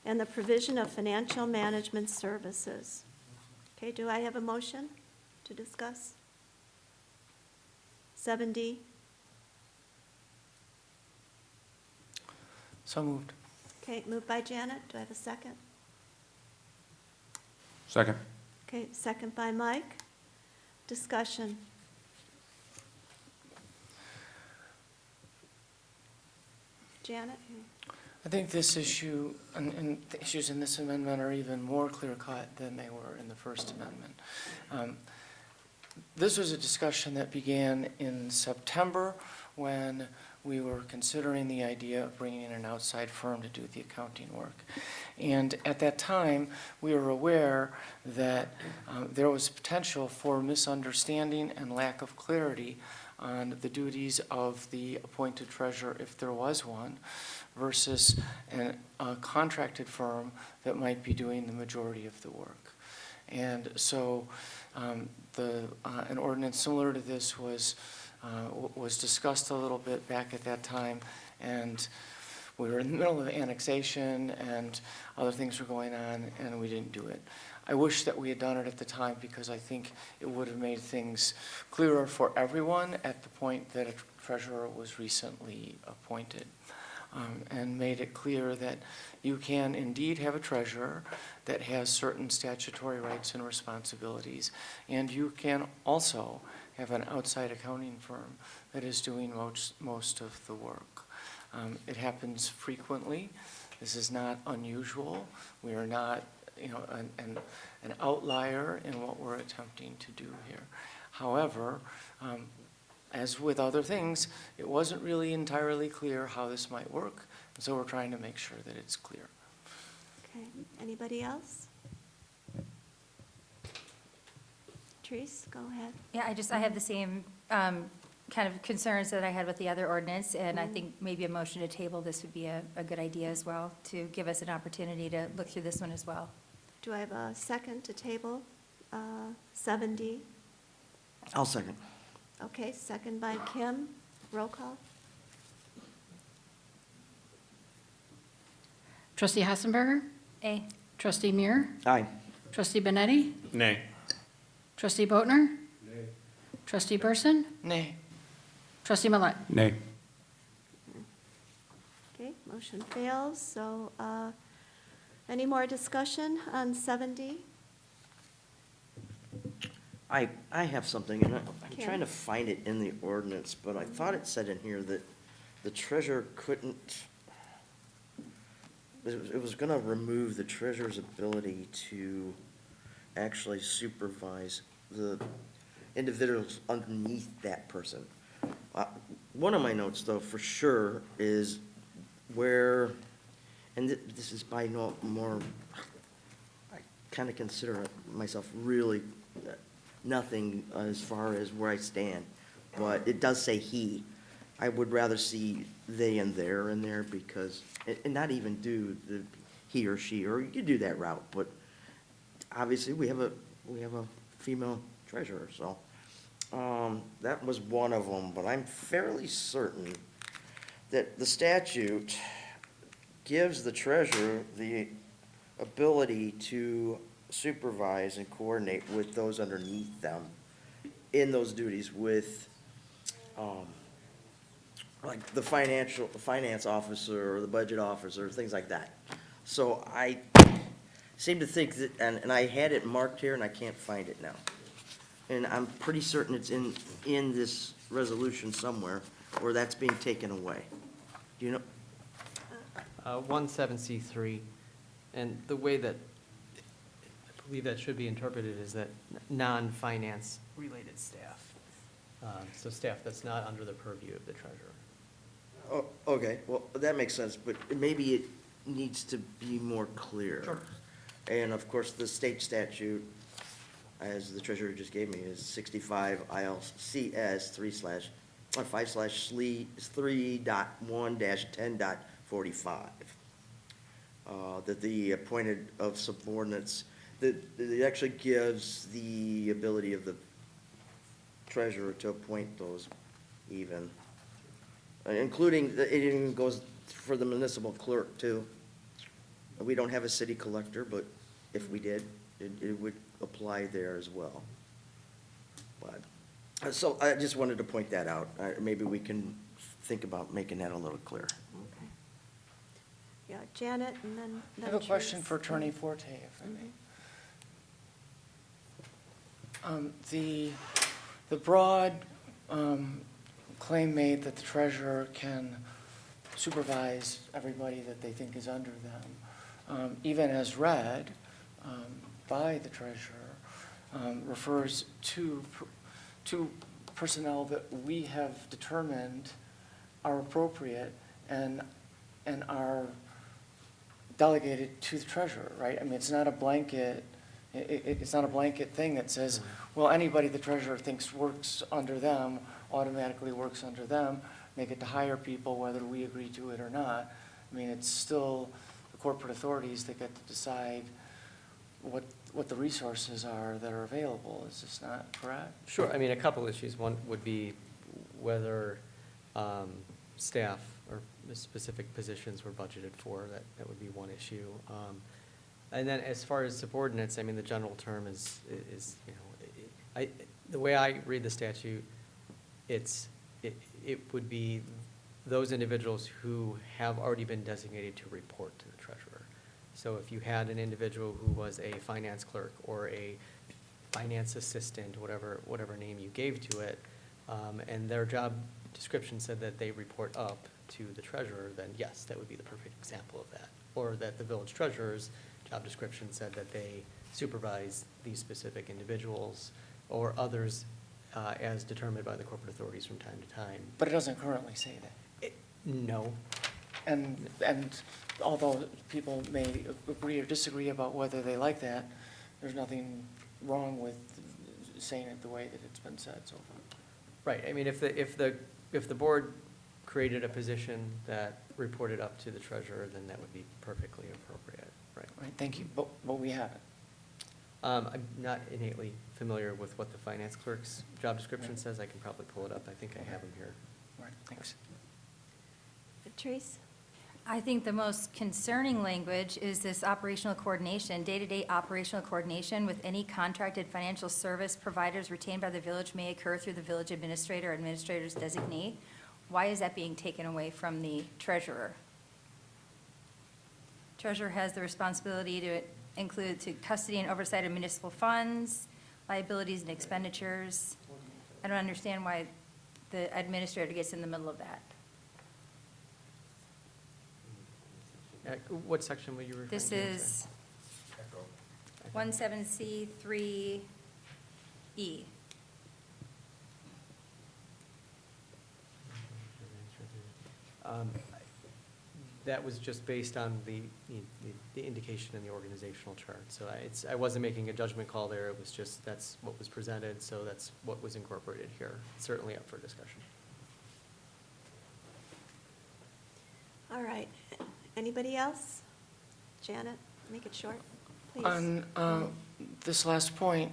and the provision of financial management services. Okay, do I have a motion to discuss? 7D, So moved. okay, moved by Janet, do I have a second? Second. Okay, second by Mike. Discussion. Janet? I think this issue, and the issues in this amendment are even more clear-cut than they were in the first amendment. This was a discussion that began in September when we were considering the idea of bringing in an outside firm to do the accounting work. And at that time, we were aware that there was potential for misunderstanding and lack of clarity on the duties of the appointed treasurer, if there was one, versus a contracted firm that might be doing the majority of the work. And so an ordinance similar to this was discussed a little bit back at that time, and we were in the middle of annexation and other things were going on, and we didn't do it. I wish that we had done it at the time because I think it would have made things clearer for everyone at the point that a treasurer was recently appointed, and made it clear that you can indeed have a treasurer that has certain statutory rights and responsibilities, and you can also have an outside accounting firm that is doing most of the work. It happens frequently. This is not unusual. We are not, an outlier in what we're attempting to do here. However, as with other things, it wasn't really entirely clear how this might work, and so we're trying to make sure that it's clear. Okay, anybody else? Therese, go ahead. Yeah, I have the same kind of concerns that I had with the other ordinance, and I think maybe a motion to table this would be a good idea as well, to give us an opportunity to look through this one as well. Do I have a second to table 7D? I'll second. Okay, second by Kim. Roll call. Trustee Hassenberger? A. Trustee Muir? Aye. Trustee Benetti? Nay. Trustee Boatner? Trustee Burson? Nay. Trustee Millet? Nay. Okay, motion fails. So any more discussion on 7D? I have something, and I'm Okay. trying to find it in the ordinance, but I thought it said in here that the treasurer couldn't, it was gonna remove the treasurer's ability to actually supervise the individuals underneath that person. One of my notes, though, for sure, is where, and this is by no more, I kind of consider myself really nothing as far as where I stand, but it does say he. I would rather see they and their in there because, and not even do the he or she, or you could do that route, but obviously we have a female treasurer, so that was one of them, but I'm fairly certain that the statute gives the treasurer the ability to supervise and coordinate with those underneath them in those duties with, like the finance officer or the budget officer, things like that. So I seem to think that, and I had it marked here and I can't find it now. And I'm pretty certain it's in this resolution somewhere where that's being taken away. Do you know? 17C3, and the way that I believe that should be interpreted is that non-finance related staff. So staff that's not under the purview of the treasurer. Oh, okay, well, that makes sense, but maybe it needs to be more clear. Sure. And of course, the state statute, as the treasurer just gave me, is 65 ILCS 5/3/3.1-10.45. That the appointed of subordinates, that it actually gives the ability of the treasurer to appoint those even. Including, it even goes for the municipal clerk too. We don't have a city collector, but if we did, it would apply there as well. But, so I just wanted to point that out. Maybe we can think about making that a little clearer. Okay. Yeah, Janet, and then. I have a question for Attorney Forte, if I may. The broad claim made that the treasurer can supervise everybody that they think is under them, even as read by the treasurer, refers to personnel that we have determined are appropriate and are delegated to the treasurer, right? I mean, it's not a blanket, it's not a blanket thing that says, well, anybody the treasurer thinks works under them automatically works under them. They get to hire people whether we agree to it or not. I mean, it's still the corporate authorities that get to decide what the resources are that are available. Is this not correct? Sure, I mean, a couple issues. One would be whether staff or the specific positions were budgeted for. That would be one issue. And then as far as subordinates, I mean, the general term is you know, the way I read the statute, it would be those individuals who have already been designated to report to the treasurer. So if you had an individual who was a finance clerk or a finance assistant, whatever name you gave to it, and their job description said that they report up to the treasurer, then yes, that would be the perfect example of that. Or that the village treasurer's job description said that they supervise these specific individuals or others as determined by the corporate authorities from time to time. But it doesn't currently say that. No. And although people may agree or disagree about whether they like that, there's nothing wrong with saying it the way that it's been said so far. Right, I mean, if the board created a position that reported up to the treasurer, then that would be perfectly appropriate, right? Right, thank you, but we haven't. I'm not innately familiar with what the finance clerk's job description says. I can probably pull it up. I think I have them here. Right, thanks. Therese? I think the most concerning language is this operational coordination, day-to-day operational coordination with any contracted financial service providers retained by the village may occur through the village administrator or administrator's designee. Why is that being taken away from the treasurer? Treasurer has the responsibility to include to custody and oversight of municipal funds, liabilities and expenditures. I don't understand why the administrator gets in the middle of that. What section were you referring to? This is 17C3E. That was just based on the indication in the organizational chart. So I wasn't making a judgment call there. It was just, that's what was presented, so that's what was incorporated here. Certainly up for discussion. All right. Anybody else? Janet, make it short, please. On this last point,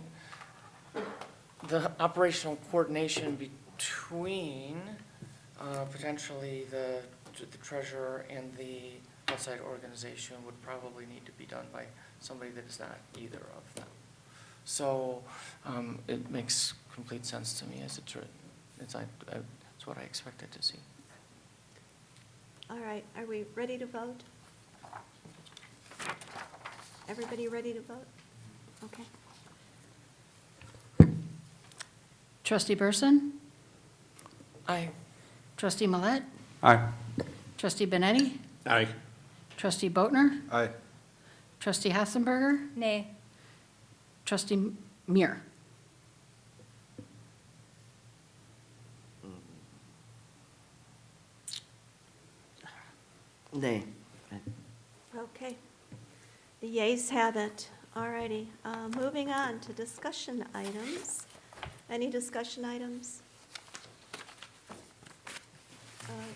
the operational coordination between potentially the treasurer and the outside organization would probably need to be done by somebody that is not either of them. So it makes complete sense to me as it's written. It's what I expected to see. All right, are we ready to vote? Everybody ready to vote? Okay. Trustee Burson? Aye. Trustee Millet? Aye. Trustee Benetti? Aye. Trustee Boatner? Aye. Trustee Hassenberger? Nay. Trustee Muir? Nay. Okay. The yeas have it. All righty. Moving on to discussion items. Any discussion items?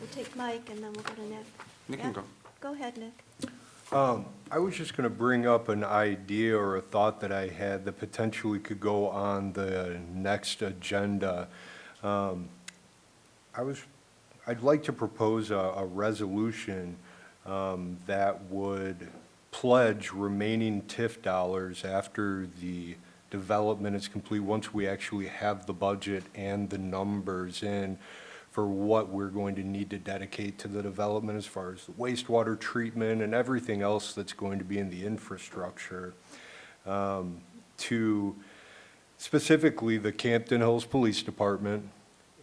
We'll take Mike and then we'll go to Nick. Nick can Yeah? go. Go ahead, Nick. I was just going to bring up an idea or a thought that I had that potentially could go on the next agenda. I'd like to propose a resolution that would pledge remaining TIF dollars after the development is complete, once we actually have the budget and the numbers in, for what we're going to need to dedicate to the development as far as the wastewater treatment and everything else that's going to be in the infrastructure, to specifically the Campton Hills Police Department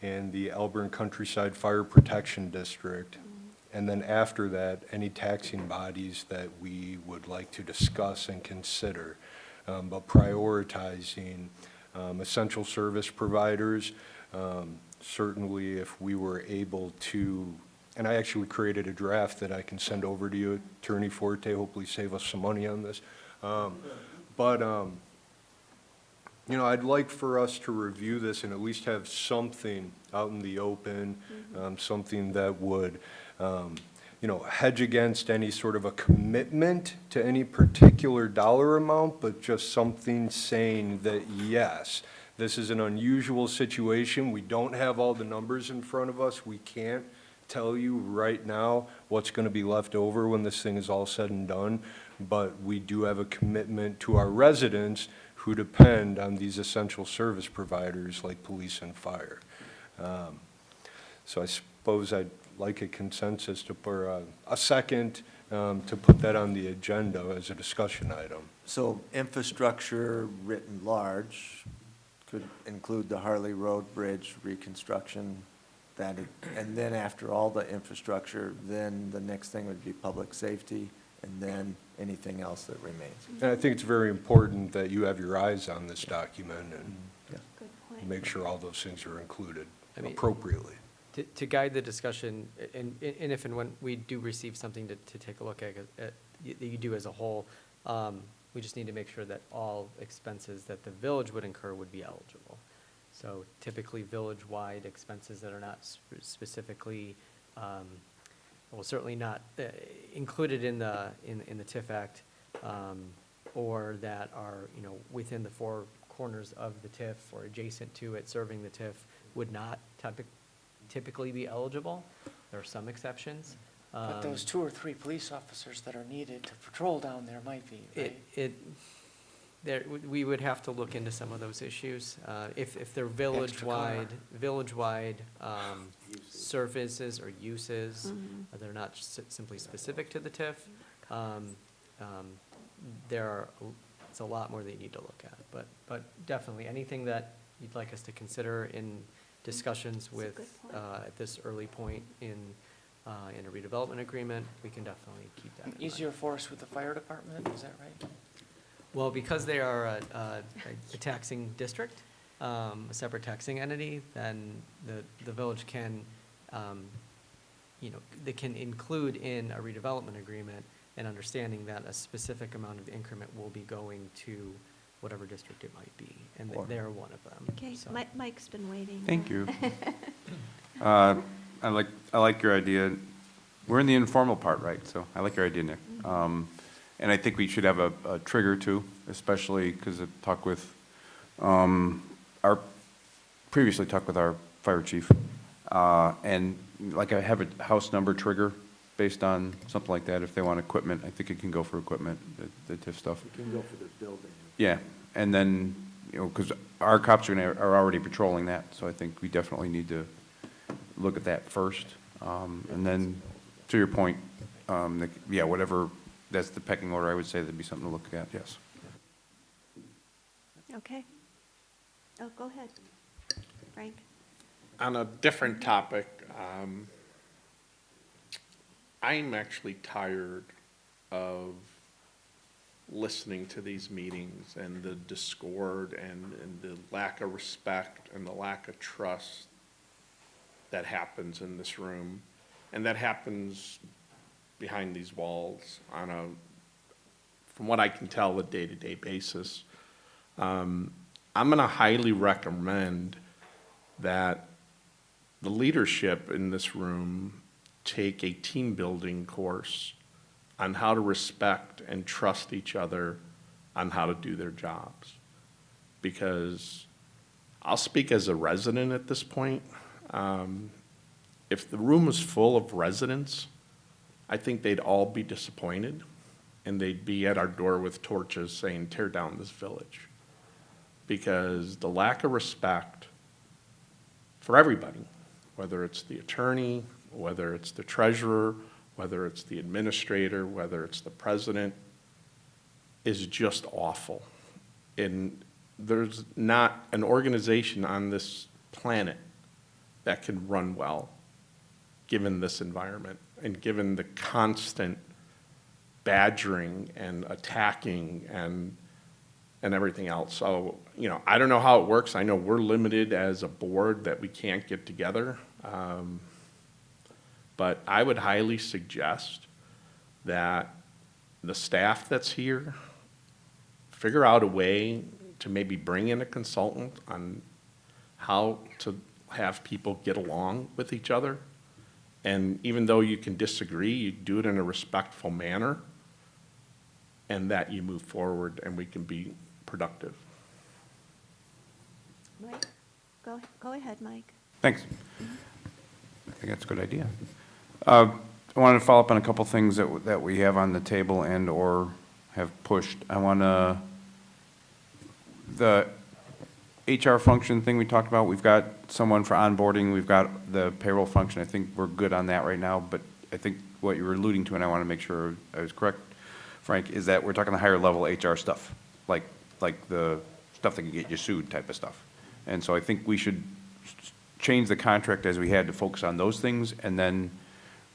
and the Elburn Countryside Fire Protection District. And then after that, any taxing bodies that we would like to discuss and consider, but prioritizing essential service providers. Certainly, if we were able to, and I actually created a draft that I can send over to you, Attorney Forte, hopefully save us some money on this. You know, I'd like for us to review this and at least have something out in the open, something that would, you know, hedge against any sort of a commitment to any particular dollar amount, but just something saying that, yes, this is an unusual situation. We don't have all the numbers in front of us. We can't tell you right now what's going to be left over when this thing is all said and done, but we do have a commitment to our residents who depend on these essential service providers like police and fire. So I suppose I'd like a consensus to, or a second, to put that on the agenda as a discussion item. So infrastructure written large could include the Harley Road Bridge reconstruction, and then after all the infrastructure, then the next thing would be public safety, and then anything else that remains. And I think it's very important that you have your eyes on this document and Good point. make sure all those things are included I mean, appropriately. To guide the discussion, and if and when we do receive something to take a look at, that you do as a whole, we just need to make sure that all expenses that the village would incur would be eligible. So typically, village-wide expenses that are not specifically, well, certainly not included in the TIF Act, or that are, you know, within the four corners of the TIF or adjacent to it, serving the TIF, would not typically be eligible. There are some exceptions. But those 2 or 3 police officers that are needed to patrol down there might be, right? We would have to look into some of those issues. If they're village-wide services or uses, they're not simply specific to the TIF, it's a lot more that you need to look at. But definitely, anything that you'd like us to consider in discussions That's a with, good point. at this early point in a redevelopment agreement, we can definitely keep that in mind. Easier for us with the fire department, is that right? Well, because they are a taxing district, a separate taxing entity, then the village can, you know, they can include in a redevelopment agreement an understanding that a specific amount of increment will be going to whatever district it might be, and they're one of them. Okay, so. Mike's been waiting. Thank you. I like your idea. We're in the informal part, right? So I like your idea, Nick. And I think we should have a trigger too, especially because I've talked with, previously talked with our fire chief. And like I have a house number trigger based on something like that. If they want equipment, I think it can go for equipment, the TIF stuff. It can go for the building. Yeah, and then, you know, because our cops are already patrolling that, so I think we definitely need to look at that first. And then to your point, yeah, whatever, that's the pecking order, I would say that'd be something to look at, yes. Okay. Oh, go ahead, Frank. On a different topic, I'm actually tired of listening to these meetings and the discord and the lack of respect and the lack of trust that happens in this room, and that happens behind these walls on a, from what I can tell, a day-to-day basis. I'm gonna highly recommend that the leadership in this room take a team building course on how to respect and trust each other on how to do their jobs. Because I'll speak as a resident at this point. If the room was full of residents, I think they'd all be disappointed and they'd be at our door with torches saying, tear down this village. Because the lack of respect for everybody, whether it's the attorney, whether it's the treasurer, whether it's the administrator, whether it's the president, is just awful. And there's not an organization on this planet that can run well, given this environment and given the constant badgering and attacking and everything else. So, you know, I don't know how it works. I know we're limited as a board that we can't get together. But I would highly suggest that the staff that's here figure out a way to maybe bring in a consultant on how to have people get along with each other. And even though you can disagree, you do it in a respectful manner, and that you move forward and we can be productive. Mike, go ahead, Mike. Thanks. I think that's a good idea. I wanted to follow up on a couple things that we have on the table and or have pushed. I want to, the HR function thing we talked about, we've got someone for onboarding, we've got the payroll function. I think we're good on that right now, but I think what you were alluding to, and I want to make sure I was correct, Frank, is that we're talking the higher level HR stuff, like the stuff that can get you sued type of stuff. And so I think we should change the contract as we had to focus on those things, and then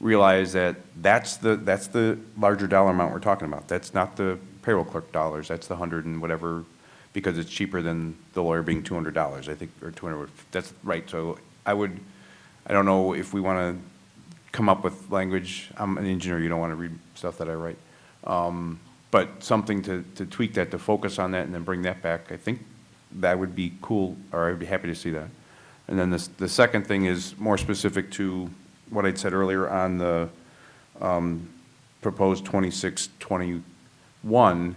realize that that's the larger dollar amount we're talking about. That's not the payroll clerk dollars. That's the 100 and whatever, because it's cheaper than the lawyer being $200, I think, or 200. That's right. So I don't know if we want to come up with language. I'm an engineer. You don't want to read stuff that I write. But something to tweak that, to focus on that, and then bring that back. I think that would be cool, or I'd be happy to see that. And then the second thing is more specific to what I'd said earlier on the proposed 2621.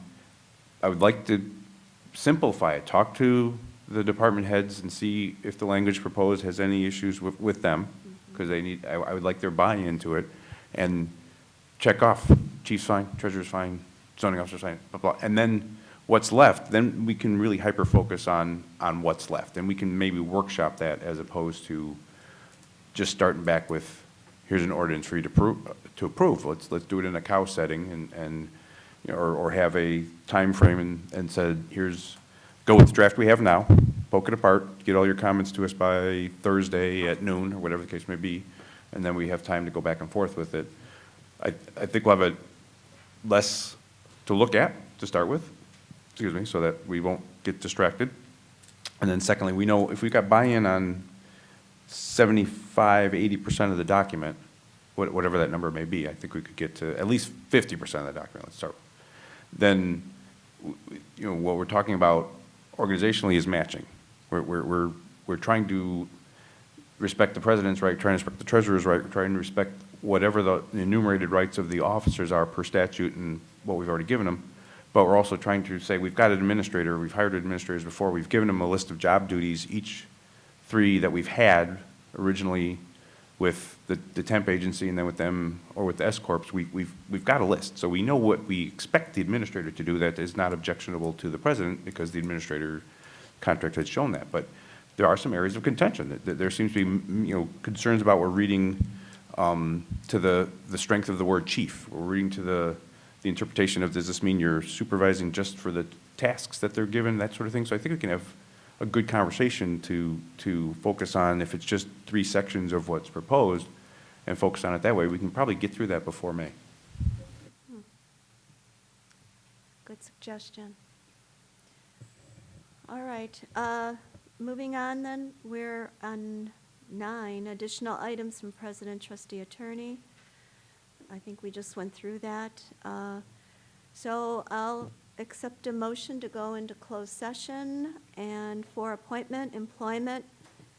I would like to simplify it. Talk to the department heads and see if the language proposed has any issues with them, because they need. I would like their buy-in to it, and check off. Chief's fine, treasurer's fine, zoning officer's fine, blah, blah. And then what's left, then we can really hyper-focus on what's left. And we can maybe workshop that as opposed to just starting back with, here's an ordinance for you to approve. Let's do it in a cow setting and you know, or have a time frame and said, go with the draft we have now, poke it apart, get all your comments to us by Thursday at noon, or whatever the case may be, and then we have time to go back and forth with it. I think we'll have less to look at to start with, so that we won't get distracted. And then secondly, we know if we've got buy-in on 75, 80% of the document, whatever that number may be, I think we could get to at least 50% of the document, let's start with. Then, you know, what we're talking about organizationally is matching. We're trying to respect the president's right, trying to respect the treasurer's right, we're trying to respect whatever the enumerated rights of the officers are per statute and what we've already given them. But we're also trying to say, we've got an administrator, we've hired administrators before, we've given them a list of job duties, each three that we've had originally with the temp agency and then with them, or with the S-Corps, we've got a list. So we know what we expect the administrator to do that is not objectionable to the president, because the administrator contract has shown that. But there are some areas of contention. There seems to be, you know, concerns about we're reading to the strength of the word chief. We're reading to the interpretation of, does this mean you're supervising just for the tasks that they're given, that sort of thing? So I think we can have a good conversation to focus on, if it's just 3 sections of what's proposed, and focus on it that way. We can probably get through that before May. Good suggestion. All right, moving on then, we're on 9, additional items from President Trustee Attorney. I think we just went through that. So I'll accept a motion to go into closed session and for appointment, employment,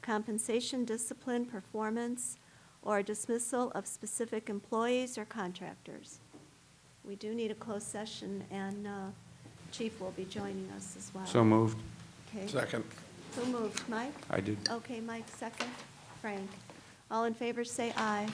compensation, discipline, performance, or dismissal of specific employees or contractors. We do need a closed session, and Chief will be joining us as well. So moved. Okay. Second. So moved. Mike? I did. Okay, Mike, second. Frank? All in favor, say aye.